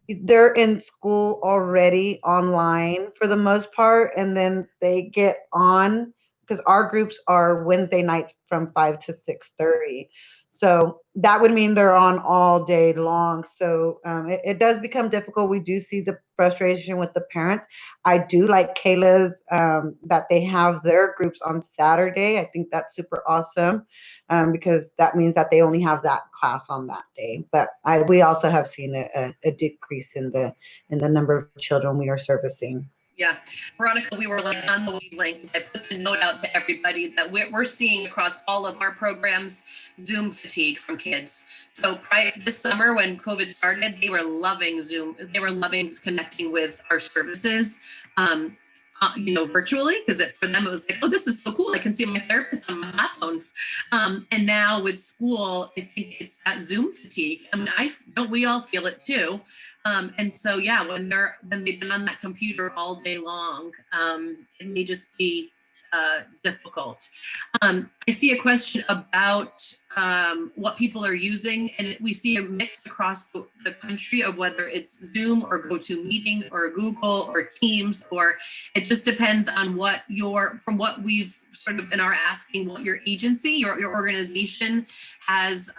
they're in school already online for the most part, and then they get on because our groups are Wednesday nights from 5 to 6:30. So that would mean they're on all day long. So it does become difficult. We do see the frustration with the parents. I do like Kayla's, that they have their groups on Saturday. I think that's super awesome, because that means that they only have that class on that day. But we also have seen a decrease in the number of children we are servicing. Yeah, Veronica, we were like on the wavelengths. I put the note out to everybody that we're seeing across all of our programs Zoom fatigue from kids. So prior this summer when COVID started, they were loving Zoom. They were loving connecting with our services, virtually, because for them it was like, oh, this is so cool. I can see my therapist on my phone. And now with school, I think it's that Zoom fatigue. I mean, don't we all feel it too? And so, yeah, when they've been on that computer all day long, it may just be difficult. I see a question about what people are using, and we see a mix across the country of whether it's Zoom or GoToMeeting or Google or Teams, or it just depends on from what we've sort of in our asking, what your agency, your organization has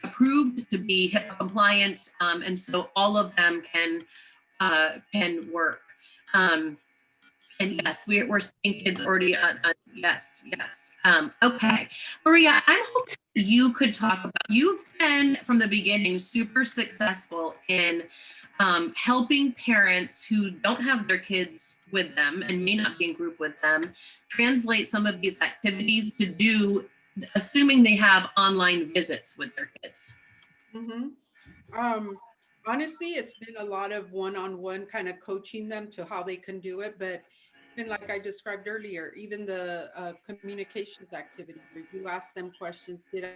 approved to be HIPAA compliant, and so all of them can work. And yes, we're seeing kids already on yes. Okay, Maria, I'm hoping you could talk about, you've been from the beginning super successful in helping parents who don't have their kids with them and may not be in group with them translate some of these activities to do, assuming they have online visits with their kids. Mhm. Honestly, it's been a lot of one-on-one kind of coaching them to how they can do it. But even like I described earlier, even the communications activity where you ask them questions, did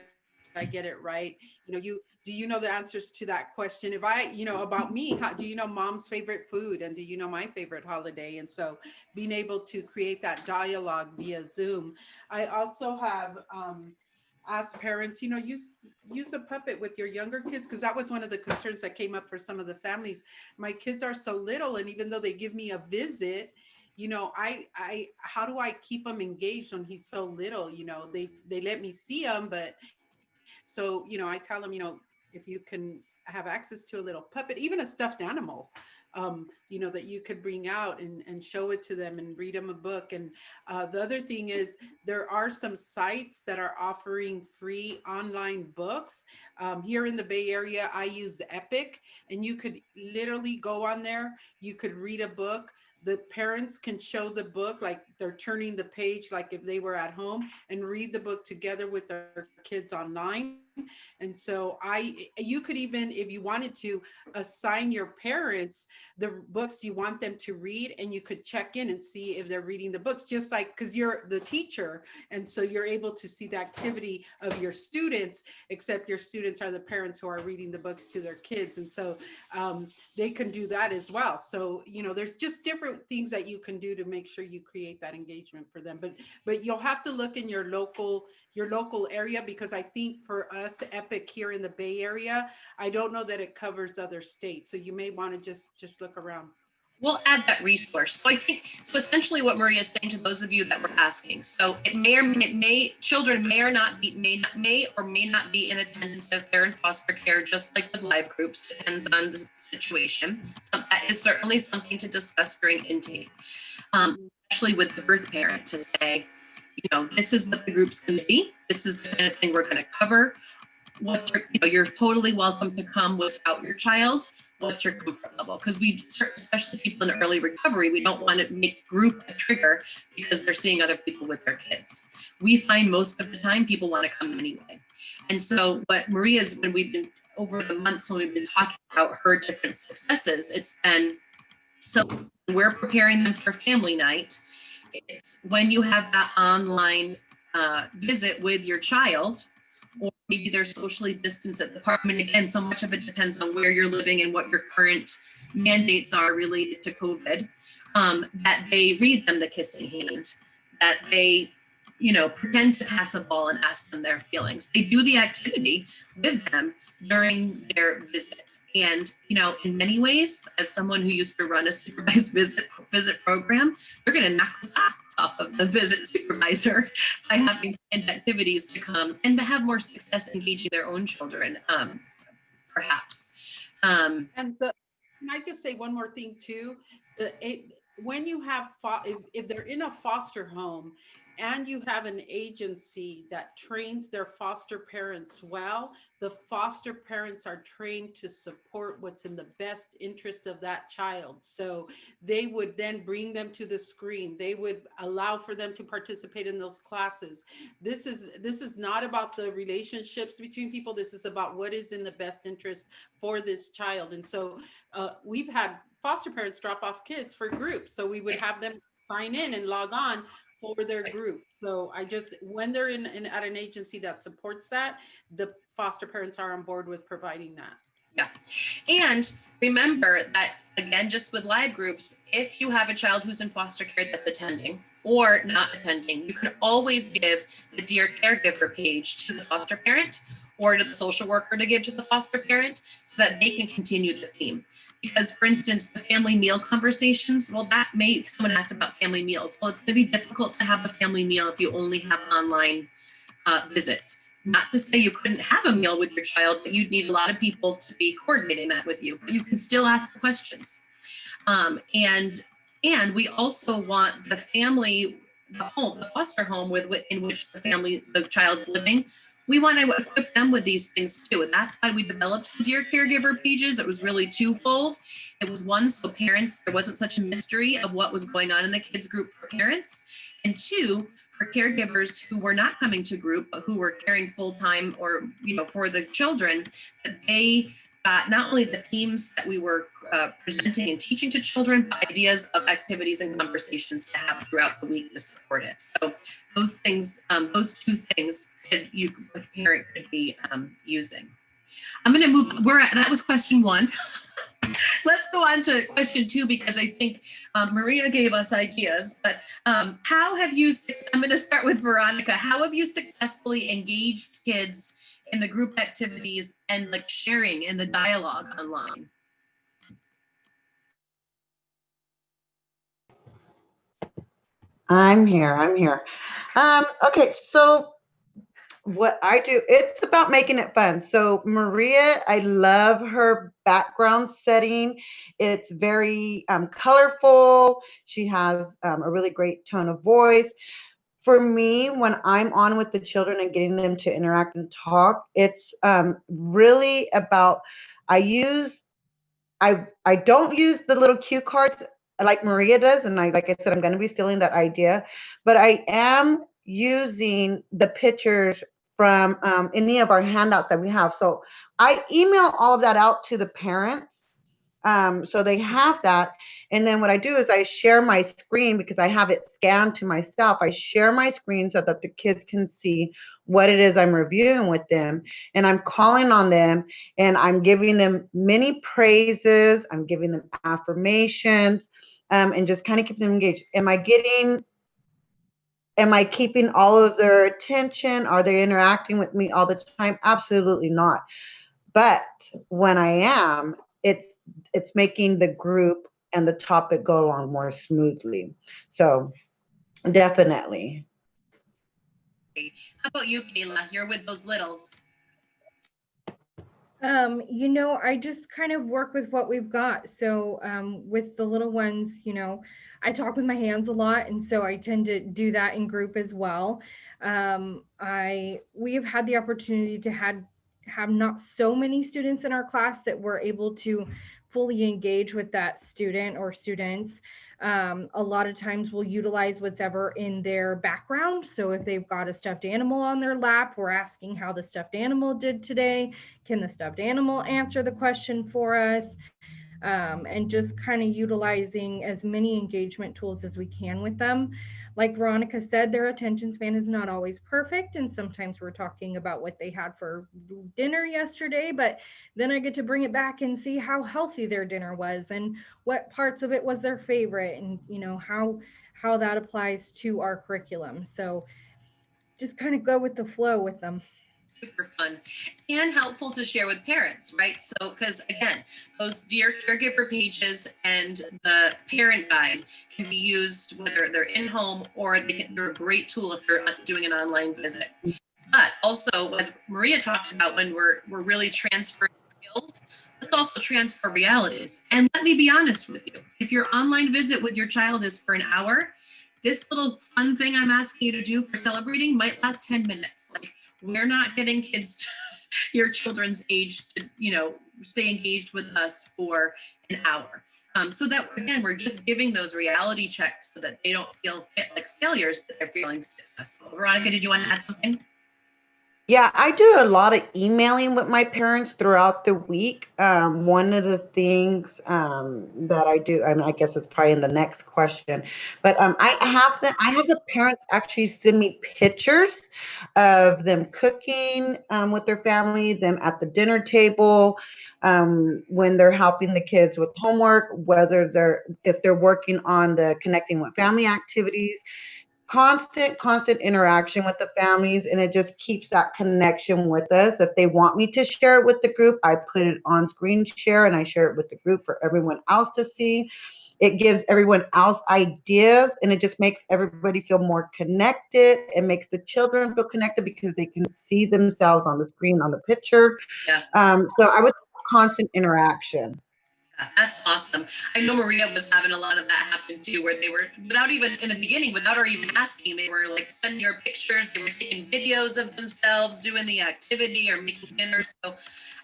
I get it right? Do you know the answers to that question? If about me, do you know mom's favorite food? And do you know my favorite holiday? And so being able to create that dialogue via Zoom. I also have ask parents, use a puppet with your younger kids, because that was one of the concerns that came up for some of the families. My kids are so little, and even though they give me a visit, I how do I keep them engaged when he's so little? They let me see him, but so, I tell them, if you can have access to a little puppet, even a stuffed animal, that you could bring out and show it to them and read them a book. And the other thing is there are some sites that are offering free online books. Here in the Bay Area, I use Epic, and you could literally go on there. You could read a book. The parents can show the book like they're turning the page, like if they were at home, and read the book together with their kids online. And so you could even, if you wanted to, assign your parents the books you want them to read, and you could check in and see if they're reading the books, just like, because you're the teacher, and so you're able to see the activity of your students, except your students are the parents who are reading the books to their kids. And so they can do that as well. So there's just different things that you can do to make sure you create that engagement for them. But you'll have to look in your local area, because I think for us, Epic here in the Bay Area, I don't know that it covers other states. So you may want to just look around. We'll add that resource. So I think, so essentially what Maria is saying to those of you that were asking, so children may or may not be in attendance if they're in foster care, just like with live groups, depends on the situation. So that is certainly something to discuss during intake, especially with the birth parent, to say, this is what the group's going to be. This is the kind of thing we're going to cover. You're totally welcome to come without your child. what's your comfort level? Because we, especially people in early recovery, we don't want to make group a trigger because they're seeing other people with their kids. We find most of the time people want to come anyway. And so what Maria's, when we've been over the months when we've been talking about her different successes, it's been, so we're preparing them for family night. It's when you have that online visit with your child, or maybe they're socially distanced at the park. I mean, again, so much of it depends on where you're living and what your current mandates are related to COVID, that they read them the kissing hand, that they, you know, pretend to pass a ball and ask them their feelings. They do the activity with them during their visit. And, you know, in many ways, as someone who used to run a supervised visit program, you're going to knock the socks off of the visit supervisor by having planned activities to come and to have more success engaging their own children, perhaps. And can I just say one more thing too? When you have, if they're in a foster home and you have an agency that trains their foster parents well, the foster parents are trained to support what's in the best interest of that child. So they would then bring them to the screen. They would allow for them to participate in those classes. This is not about the relationships between people. This is about what is in the best interest for this child. And so we've had foster parents drop off kids for groups. So we would have them sign in and log on for their group. So when they're at an agency that supports that, the foster parents are on board with providing that. Yeah. And remember that, again, just with live groups, if you have a child who's in foster care that's attending or not attending, you can always give the Dear Caregiver page to the foster parent or to the social worker to give to the foster parent so that they can continue the theme. Because, for instance, the family meal conversations, well, that may, someone asked about family meals. Well, it's going to be difficult to have a family meal if you only have online visits. Not to say you couldn't have a meal with your child, but you'd need a lot of people to be coordinating that with you. But you can still ask the questions. And we also want the family, the foster home in which the child's living. We want to equip them with these things too. And that's why we developed the Dear Caregiver pages. It was really twofold. It was one, so parents, there wasn't such a mystery of what was going on in the kids group for parents. And two, for caregivers who were not coming to group, but who were caring full-time or, you know, for the children, that they got not only the themes that we were presenting and teaching to children, but ideas of activities and conversations to have throughout the week to support it. So those things, those two things, a parent could be using. I'm going to move. That was question one. Let's go on to question two, because I think Maria gave us ideas. But how have you? I'm going to start with Veronica. How have you successfully engaged kids in the group activities and like sharing in the dialogue online? I'm here. Okay, so what I do, it's about making it fun. So Maria, I love her background setting. It's very colorful. She has a really great tone of voice. For me, when I'm on with the children and getting them to interact and talk, it's really about, I don't use the little cue cards like Maria does, and like I said, I'm going to be stealing that idea, but I am using the pictures from any of our handouts that we have. So I email all of that out to the parents, so they have that. And then what I do is I share my screen because I have it scanned to myself. I share my screen so that the kids can see what it is I'm reviewing with them. And I'm calling on them and I'm giving them many praises. I'm giving them affirmations, and just kind of keep them engaged. Am I keeping all of their attention? Are they interacting with me all the time? Absolutely not. But when I am, it's making the group and the topic go along more smoothly. So definitely. How about you, Kayla? You're with those littles. You know, I just kind of work with what we've got. So with the little ones, you know, I talk with my hands a lot, and so I tend to do that in group as well. We have had the opportunity to have not so many students in our class that we're able to fully engage with that student or students. A lot of times we'll utilize whatever in their background. So if they've got a stuffed animal on their lap, we're asking how the stuffed animal did today. Can the stuffed animal answer the question for us? And just kind of utilizing as many engagement tools as we can with them. Like Veronica said, their attention span is not always perfect. And sometimes we're talking about what they had for dinner yesterday, but then I get to bring it back and see how healthy their dinner was and what parts of it was their favorite, and how that applies to our curriculum. So just kind of go with the flow with them. Super fun and helpful to share with parents, right? So, because again, those Dear Caregiver pages and the parent guide can be used whether they're in home or they're a great tool if they're doing an online visit. But also, as Maria talked about, when we're really transferring skills, let's also transfer realities. And let me be honest with you, if your online visit with your child is for an hour, this little fun thing I'm asking you to do for celebrating might last 10 minutes. Like, we're not getting kids, your children's age, to, stay engaged with us for an hour. So that, again, we're just giving those reality checks so that they don't feel like failures, but they're feeling successful. Veronica, did you want to add something? Yeah, I do a lot of emailing with my parents throughout the week. One of the things that I do, I mean, I guess it's probably in the next question, but I have the parents actually send me pictures of them cooking with their family, them at the dinner table, when they're helping the kids with homework, if they're working on the connecting with family activities, constant interaction with the families, and it just keeps that connection with us. If they want me to share it with the group, I put it on screen share and I share it with the group for everyone else to see. It gives everyone else ideas, and it just makes everybody feel more connected. It makes the children feel connected because they can see themselves on the screen, on the picture. Yeah. So I would constant interaction. That's awesome. I know Maria was having a lot of that happen too, where they were, without even in the beginning, without her even asking, they were like sending her pictures, they were taking videos of themselves doing the activity or making dinner. So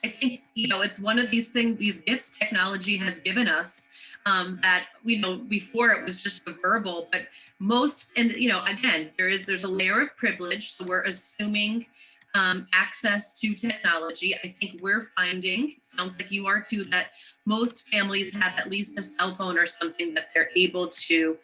I think, it's one of these things, these gifts technology has given us, that, before it was just the verbal, but most, and, again, there's a layer of privilege. So we're assuming access to technology. I think we're finding, sounds like you are too, that most families have at least a cell phone or something that they're able to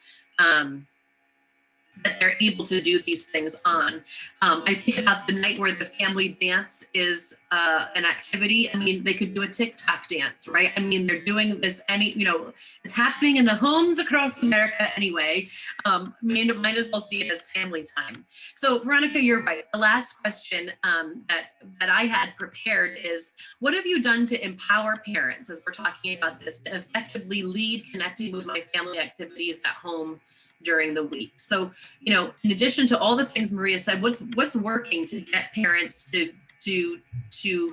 do these things on. I think about the night where the family dance is an activity. I mean, they could do a TikTok dance, right? I mean, they're doing this it's happening in the homes across America anyway. Might as well see it as family time. So Veronica, you're right. The last question that I had prepared is, what have you done to empower parents, as we're talking about this, to effectively lead connecting with my family activities at home during the week? So, in addition to all the things Maria said, what's working to get parents to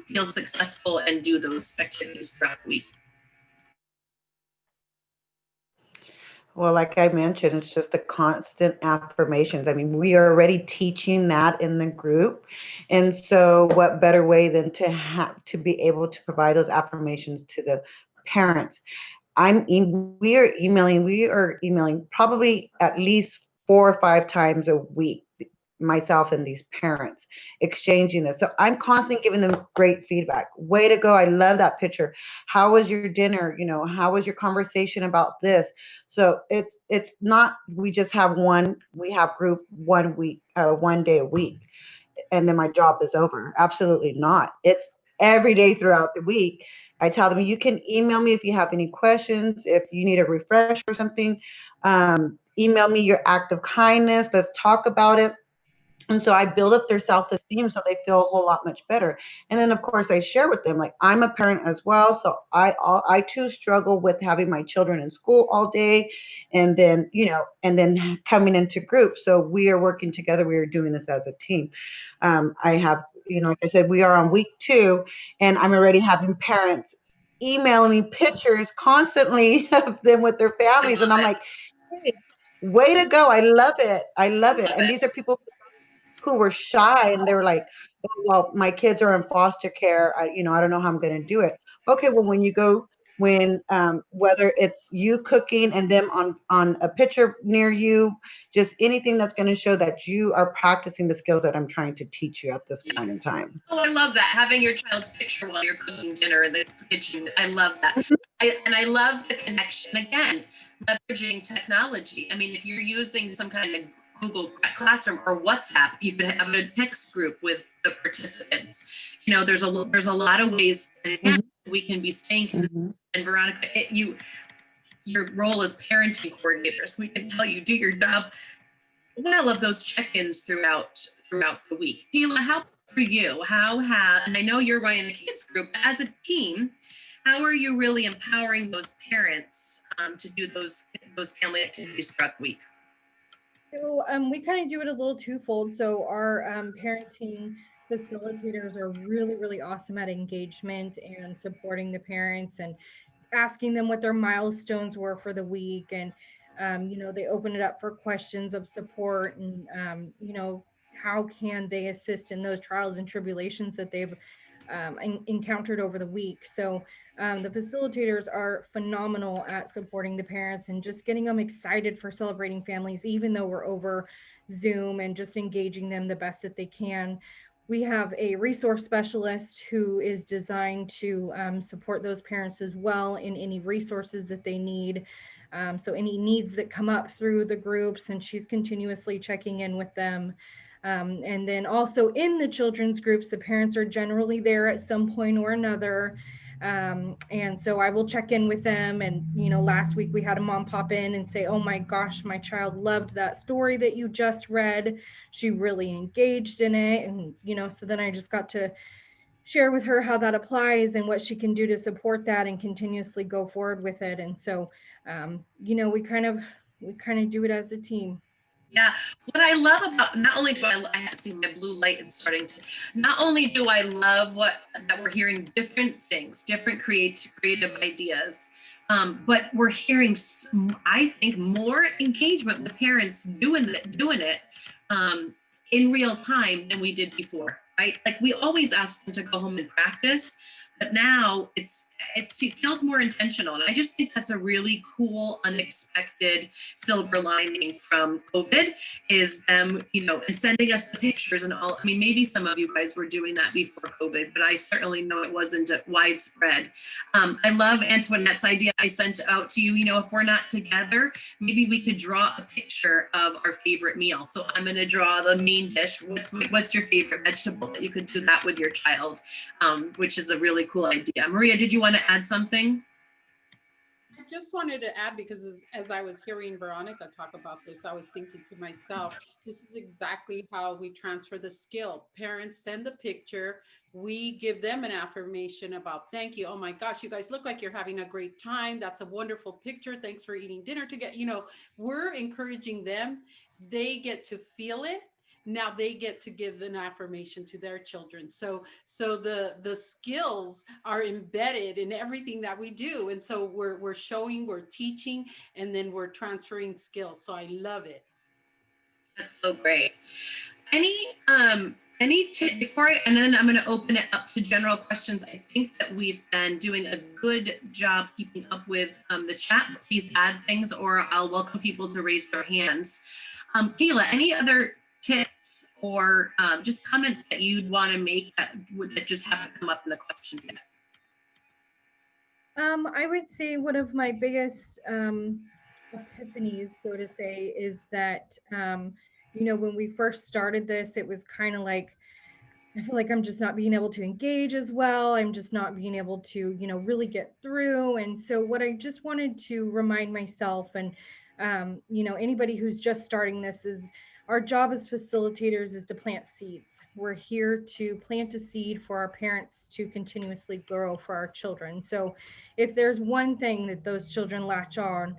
feel successful and do those activities throughout the week? Well, like I mentioned, it's just the constant affirmations. I mean, we are already teaching that in the group. And so what better way than to be able to provide those affirmations to the parents? We are emailing probably at least 4 or 5 times a week, myself and these parents exchanging this. So I'm constantly giving them great feedback. Way to go. I love that picture. How was your dinner? How was your conversation about this? So it's not, we have group 1 week, 1 day a week, and then my job is over. Absolutely not. It's every day throughout the week. I tell them, you can email me if you have any questions, if you need a refresh or something. Email me your act of kindness. Let's talk about it. And so I build up their self-esteem so they feel a whole lot much better. And then, of course, I share with them, like, I'm a parent as well. So I too struggle with having my children in school all day, and then, coming into groups. So we are working together. We are doing this as a team. I have, like I said, we are on week 2, and I'm already having parents emailing me pictures constantly of them with their families. And I'm like, hey, way to go. I love it. I love it. And these are people who were shy, and they were like, oh, well, my kids are in foster care. I don't know how I'm going to do it. Okay, well, when you go when whether it's you cooking and them on a picture near you, just anything that's going to show that you are practicing the skills that I'm trying to teach you at this Yeah. point in time. Oh, I love that. Having your child's picture while you're cooking dinner in the kitchen. I love that. And I love the connection again, leveraging technology. I mean, if you're using some kind of Google Classroom or WhatsApp, you could have a text group with the participants. You know, there's a lot of ways again, we can be staying connected. Mhm. And Veronica, your role as parenting coordinators, we can tell you do your job well of those check-ins throughout the week. Keila, how for you? And I know you're running the kids group as a team. How are you really empowering those parents to do those family activities throughout the week? So we kind of do it a little twofold. So our parenting facilitators are really, really awesome at engagement and supporting the parents and asking them what their milestones were for the week. And, they open it up for questions of support and, how can they assist in those trials and tribulations that they've encountered over the week. So the facilitators are phenomenal at supporting the parents and just getting them excited for celebrating families, even though we're over Zoom, and just engaging them the best that they can. We have a resource specialist who is designed to support those parents as well in any resources that they need. So any needs that come up through the groups, and she's continuously checking in with them. And then also in the children's groups, the parents are generally there at some point or another. And so I will check in with them. And, last week we had a mom pop in and say, oh my gosh, my child loved that story that you just read. She really engaged in it. And, so then I just got to share with her how that applies and what she can do to support that and continuously go forward with it. And so, we kind of do it as a team. Yeah, what I love about, not only do I see my blue light is starting to, not only do I love that we're hearing different things, different creative ideas, but we're hearing, I think, more engagement with parents doing it in real time than we did before, right? Like we always ask them to go home and practice, but now it feels more intentional. And I just think that's a really cool, unexpected silver lining from COVID is them, and sending us the pictures and all. I mean, maybe some of you guys were doing that before COVID, but I certainly know it wasn't widespread. I love Antoinette's idea I sent out to you. If we're not together, maybe we could draw a picture of our favorite meal. So I'm going to draw the main dish. What's your favorite vegetable? You could do that with your child, which is a really cool idea. Maria, did you want to add something? I just wanted to add, because as I was hearing Veronica talk about this, I was thinking to myself, this is exactly how we transfer the skill. Parents send the picture, we give them an affirmation about thank you. Oh my gosh, you guys look like you're having a great time. That's a wonderful picture. Thanks for eating dinner together. We're encouraging them. They get to feel it. Now they get to give an affirmation to their children. So the skills are embedded in everything that we do. And so we're showing, we're teaching, and then we're transferring skills. So I love it. That's so great. Any tip and then I'm going to open it up to general questions. I think that we've been doing a good job keeping up with the chat. Please add things, or I'll welcome people to raise their hands. Keila, any other tips or just comments that you'd want to make that just haven't come up in the questions yet? I would say one of my biggest epiphanies, so to say, is that, when we first started this, it was kind of like, I feel like I'm just not being able to engage as well. I'm just not being able to, really get through. And so what I just wanted to remind myself and, anybody who's just starting this is our job as facilitators is to plant seeds. We're here to plant a seed for our parents to continuously grow for our children. So if there's one thing that those children latch on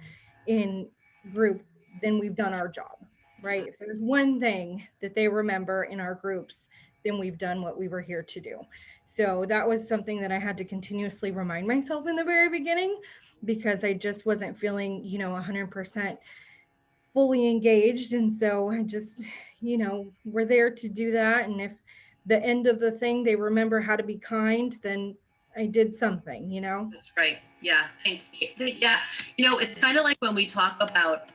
in group, then we've done our job, right? If there's one thing that they remember in our groups, then we've done what we were here to do. So that was something that I had to continuously remind myself in the very beginning, because I just wasn't feeling, 100% fully engaged. And so I just, we're there to do that. And if the end of the thing, they remember how to be kind, then I did something, you know? That's right. Yeah. Thanks. Yeah. It's kind of like when we talk about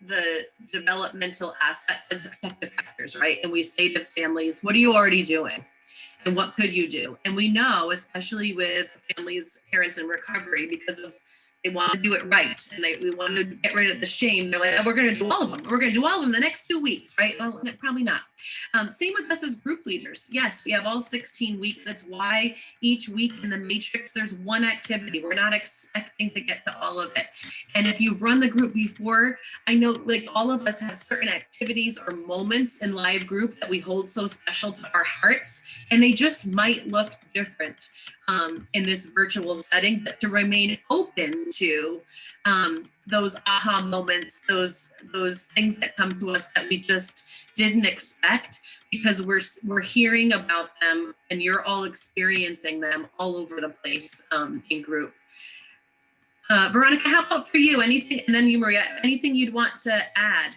the developmental assets and the protective factors, right? And we say to families, what are you already doing? And what could you do? And we know, especially with families, parents in recovery, because of they want to do it right and we want to get rid of the shame. They're like, oh, we're going to do all of them. We're going to do all of them the next 2 weeks, right? Well, probably not. Same with us as group leaders. Yes, we have all 16 weeks. That's why each week in the matrix, there's one activity. We're not expecting to get to all of it. And if you've run the group before, I know like all of us have certain activities or moments in live group that we hold so special to our hearts, and they just might look different in this virtual setting, but to remain open to those aha moments, those things that come to us that we just didn't expect, because we're hearing about them and you're all experiencing them all over the place in group. Veronica, how about for you? Anything, and then you, Maria, anything you'd want to add?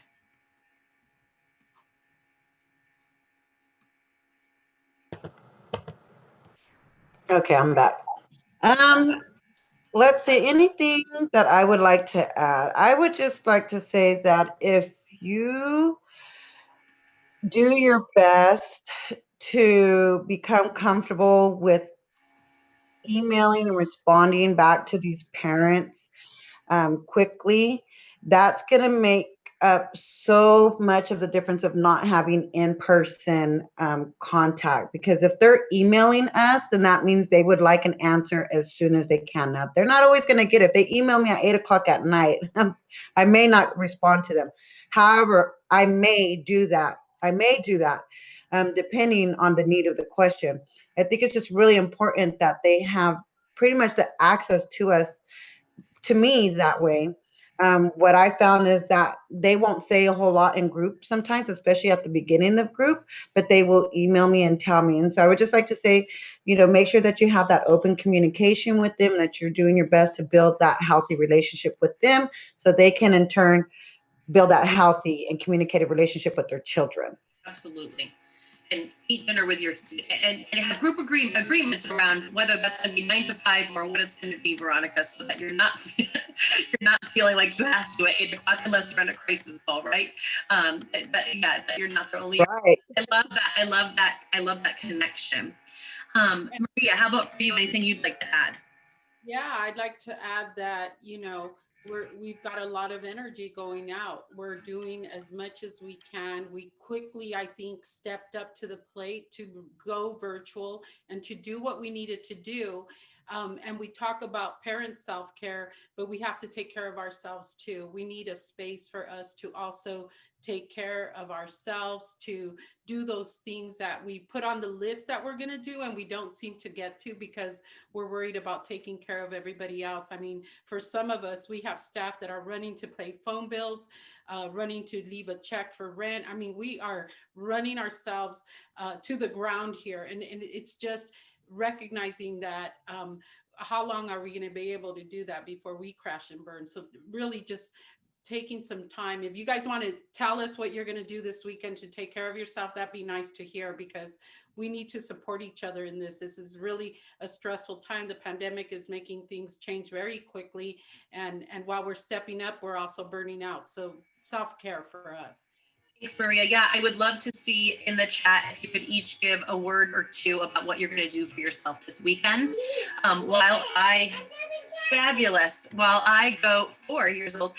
Okay, I'm back. Let's see, anything that I would like to add. I would just like to say that if you do your best to become comfortable with emailing and responding back to these parents quickly, that's going to make up so much of the difference of not having in-person contact. Because if they're emailing us, then that means they would like an answer as soon as they can. Now, they're not always going to get it. If they email me at 8 o'clock at night, I may not respond to them. However, I may do that. Depending on the need of the question. I think it's just really important that they have pretty much the access to us, to me, that way. What I found is that they won't say a whole lot in group sometimes, especially at the beginning of group, but they will email me and tell me. And so I would just like to say, make sure that you have that open communication with them, that you're doing your best to build that healthy relationship with them so they can in turn build that healthy and communicated relationship with their children. Absolutely. And eat dinner with your and have group agreements around whether that's going to be 9 to 5 or what it's going to be, Veronica, so that you're not feeling like you have to at 8 o'clock unless you're on a crisis call, right? That you're not the only. Right. I love that connection. Maria, how about for you? Anything you'd like to add? Yeah, I'd like to add that, we've got a lot of energy going out. We're doing as much as we can. We quickly, I think, stepped up to the plate to go virtual and to do what we needed to do. And we talk about parent self-care, but we have to take care of ourselves too. We need a space for us to also take care of ourselves, to do those things that we put on the list that we're going to do and we don't seem to get to because we're worried about taking care of everybody else. I mean, for some of us, we have staff that are running to pay phone bills, running to leave a check for rent. I mean, we are running ourselves to the ground here. And it's just recognizing that how long are we going to be able to do that before we crash and burn? So really just taking some time. If you guys want to tell us what you're going to do this weekend to take care of yourself, that'd be nice to hear, because we need to support each other in this. This is really a stressful time. The pandemic is making things change very quickly. And while we're stepping up, we're also burning out. So self-care for us. Thanks, Maria. Yeah, I would love to see in the chat if you could each give a word or two about what you're going to do for yourself this weekend. While I go 4 years old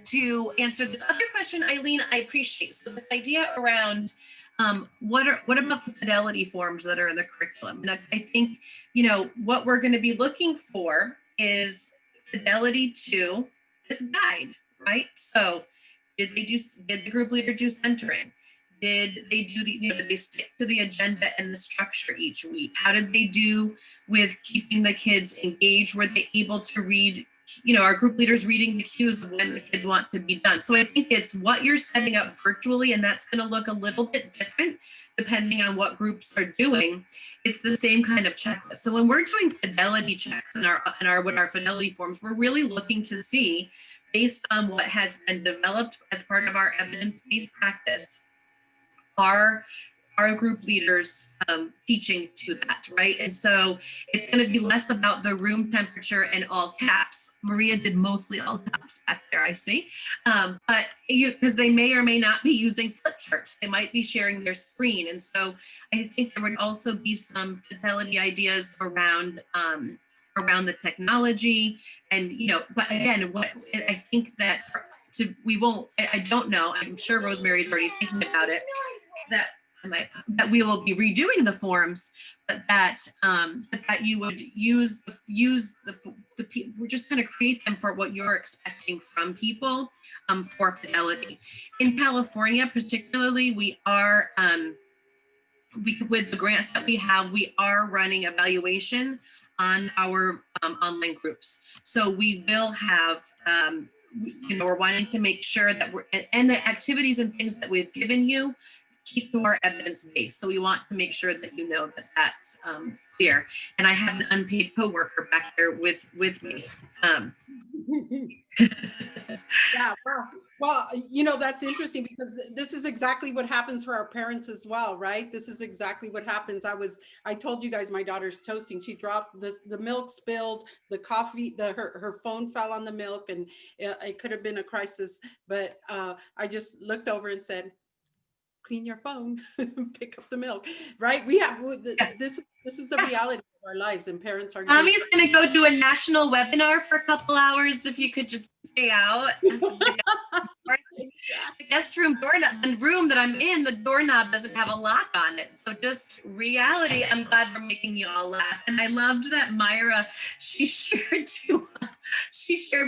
to answer this other question, Eileen, I appreciate. So this idea around what about the fidelity forms that are in the curriculum? And I think, what we're going to be looking for is fidelity to this guide, right? So did the group leader do centering? Did they do did they stick to the agenda and the structure each week? How did they do with keeping the kids engaged? Were they able to read, our group leaders reading the cues of when the kids want to be done? So I think it's what you're setting up virtually, and that's going to look a little bit different depending on what groups are doing. It's the same kind of checklist. So when we're doing fidelity checks in our fidelity forms, we're really looking to see, based on what has been developed as part of our evidence-based practice, are our group leaders teaching to that, right? And so it's going to be less about the room temperature and all caps. Maria did mostly all caps back there, I see. But because they may or may not be using flip charts, they might be sharing their screen. And so I think there would also be some fidelity ideas around around the technology. And, you know, but again, what I think that we won't, I don't know, I'm sure Rosemary's already thinking about it, that we will be redoing the forms, but that that you would use just kind of create them for what you're expecting from people for fidelity. In California, particularly, we are with the grant that we have, we are running evaluation on our online groups. So we will have you know, we're wanting to make sure that and the activities and things that we've given you keep to our evidence-based. So we want to make sure that you know that that's clear. And I have an unpaid coworker back there with me. Yeah, well, you know, that's interesting because this is exactly what happens for our parents as well, right? This is exactly what happens. I told you guys my daughter's toasting. She dropped the milk spilled, the coffee, her phone fell on the milk, and it could have been a crisis. But I just looked over and said, clean your phone, pick up the milk, right? We have this is the reality of our lives, and parents are. Mommy's gonna go do a national webinar for a couple hours. If you could just stay out. The guest room doorknob, the room that I'm in, the doorknob doesn't have a lock on it. So just reality. I'm glad we're making you all laugh. And I loved that Myra, she shared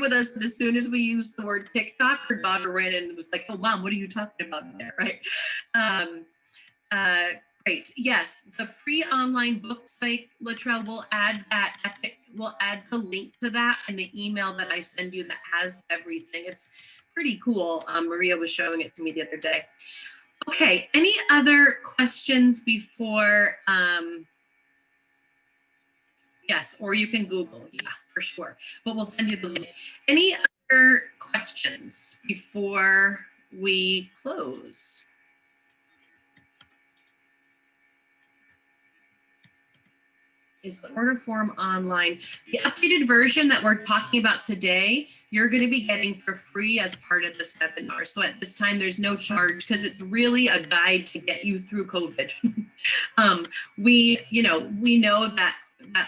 with us that as soon as we used the word TikTok, her daughter ran in and was like, "Oh, Mom, what are you talking about there?" Right? Great. Yes, the free online book site, Latrell, will add that. We'll add the link to that in the email that I send you that has everything. It's pretty cool. Maria was showing it to me the other day. Okay, any other questions before? Yes, or you can Google, yeah, for sure. But we'll send you the link. Any other questions before we close? Is the order form online? The updated version that we're talking about today, you're going to be getting for free as part of this webinar. So at this time, there's no charge because it's really a guide to get you through COVID. We know that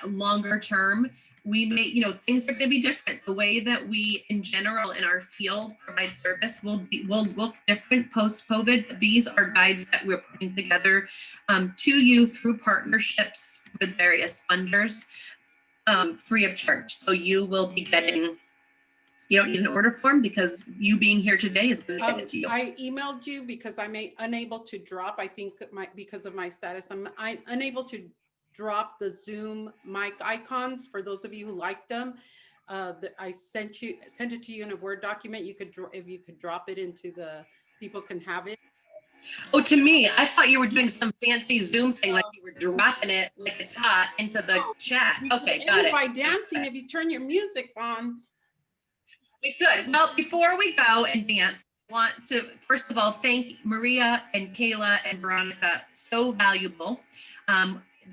longer term, we may, things are going to be different. The way that we, in general, in our field provide service will look different post-COVID. These are guides that we're putting together to you through partnerships with various funders, free of charge. So you will be getting, you don't need an order form because you being here today is going to get it to you. I emailed you because I'm unable to drop. I think because of my status, I'm unable to drop the Zoom mic icons for those of you who like them. I sent it to you in a Word document. You could, if you could drop it into people can have it. Oh, to me, I thought you were doing some fancy Zoom thing, like you were dropping it like it's hot into the chat. Okay, got it. By dancing, if you turn your music on. We could. Well, before we go and dance, I want to, first of all, thank Maria and Kayla and Veronica. So valuable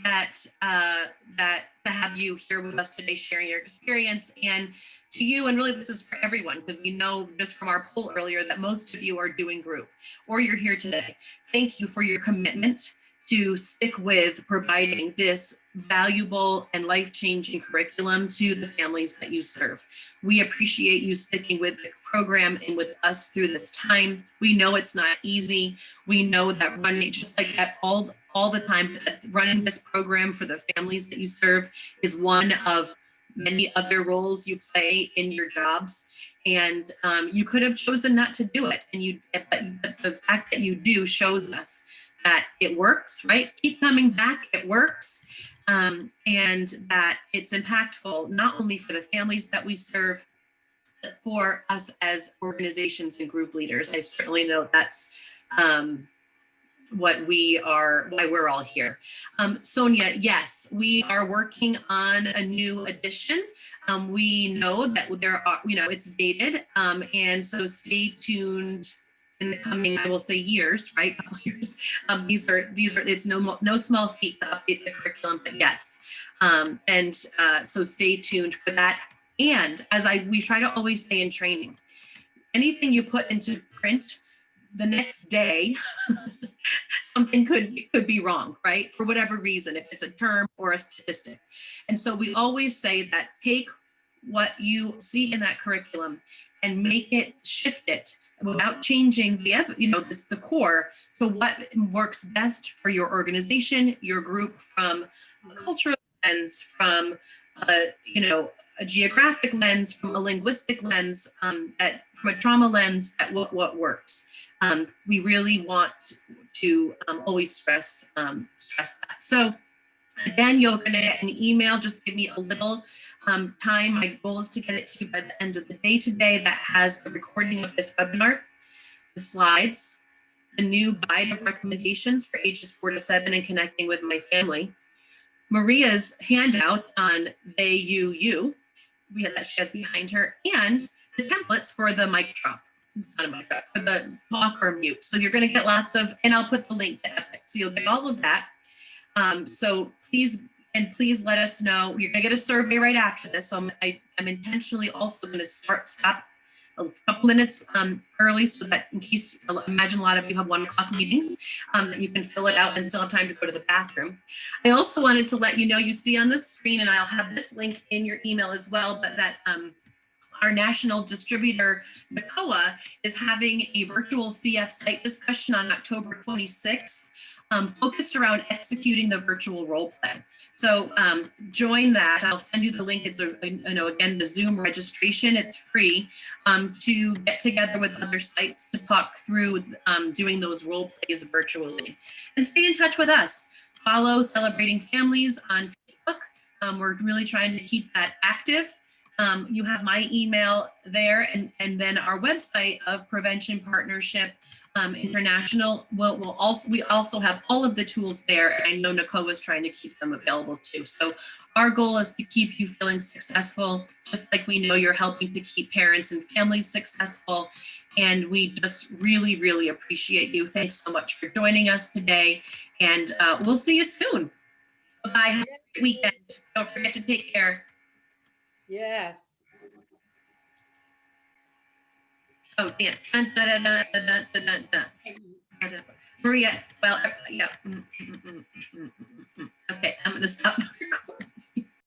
that to have you here with us today, sharing your experience, and to you, and really this is for everyone, because we know just from our poll earlier that most of you are doing group or you're here today. Thank you for your commitment to stick with providing this valuable and life-changing curriculum to the families that you serve. We appreciate you sticking with the program and with us through this time. We know it's not easy. We know that running, just like that all the time, that running this program for the families that you serve is one of many other roles you play in your jobs. And you could have chosen not to do it. But the fact that you do shows us that it works, right? Keep coming back, it works. And that it's impactful, not only for the families that we serve, but for us as organizations and group leaders. I certainly know that's why we're all here. Sonia, yes, we are working on a new edition. We know that there are, it's dated. And so stay tuned. in the coming, I will say years, right? Couple years. These are, it's no small feat to update the curriculum, but yes. So stay tuned for that. And as we try to always say in training, anything you put into print the next day, something could be wrong, right? For whatever reason, if it's a term or a statistic. And so we always say that take what you see in that curriculum and shift it without changing the core to what works best for your organization, your group, from a cultural lens, from a geographic lens, from a linguistic lens, from a trauma lens, that what works. We really want to always stress that. So again, you're going to get an email. Just give me a little time. My goal is to get it to you by the end of the day today. That has the recording of this webinar, the slides, the new guide of recommendations for ages 4 to 7 and connecting with my family, Maria's handout on they, you, that she has behind her, and the templates for the mic drop. It's not a mic drop, for the talk or mute. So you're going to get lots of, and I'll put the link to Epic. So you'll get all of that. So please let us know. You're going to get a survey right after this. So I'm intentionally also going to stop a couple minutes early, so that in case, imagine a lot of you have 1 o'clock meetings, that you can fill it out and still have time to go to the bathroom. I also wanted to let you know, you see on the screen, and I'll have this link in your email as well, but that our national distributor, NACOA, is having a virtual CF site discussion on October 26th, focused around executing the virtual role play. So join that. I'll send you the link. It's again, the Zoom registration. It's free to get together with other sites to talk through doing those role plays virtually. And stay in touch with us. Follow Celebrating Families on Facebook. We're really trying to keep that active. You have my email there, and then our website of Prevention Partnership International we also have all of the tools there, and I know NACOA is trying to keep them available too. So our goal is to keep you feeling successful, just like we know you're helping to keep parents and families successful. And we just really, really appreciate you. Thanks so much for joining us today, and we'll see you soon. Bye. Have a great weekend. Don't forget to take care. Yes. Oh, dance. Dun, dun, dun, dun, dun, dun, dun, dun. Maria, well, yeah. Okay, I'm going to stop.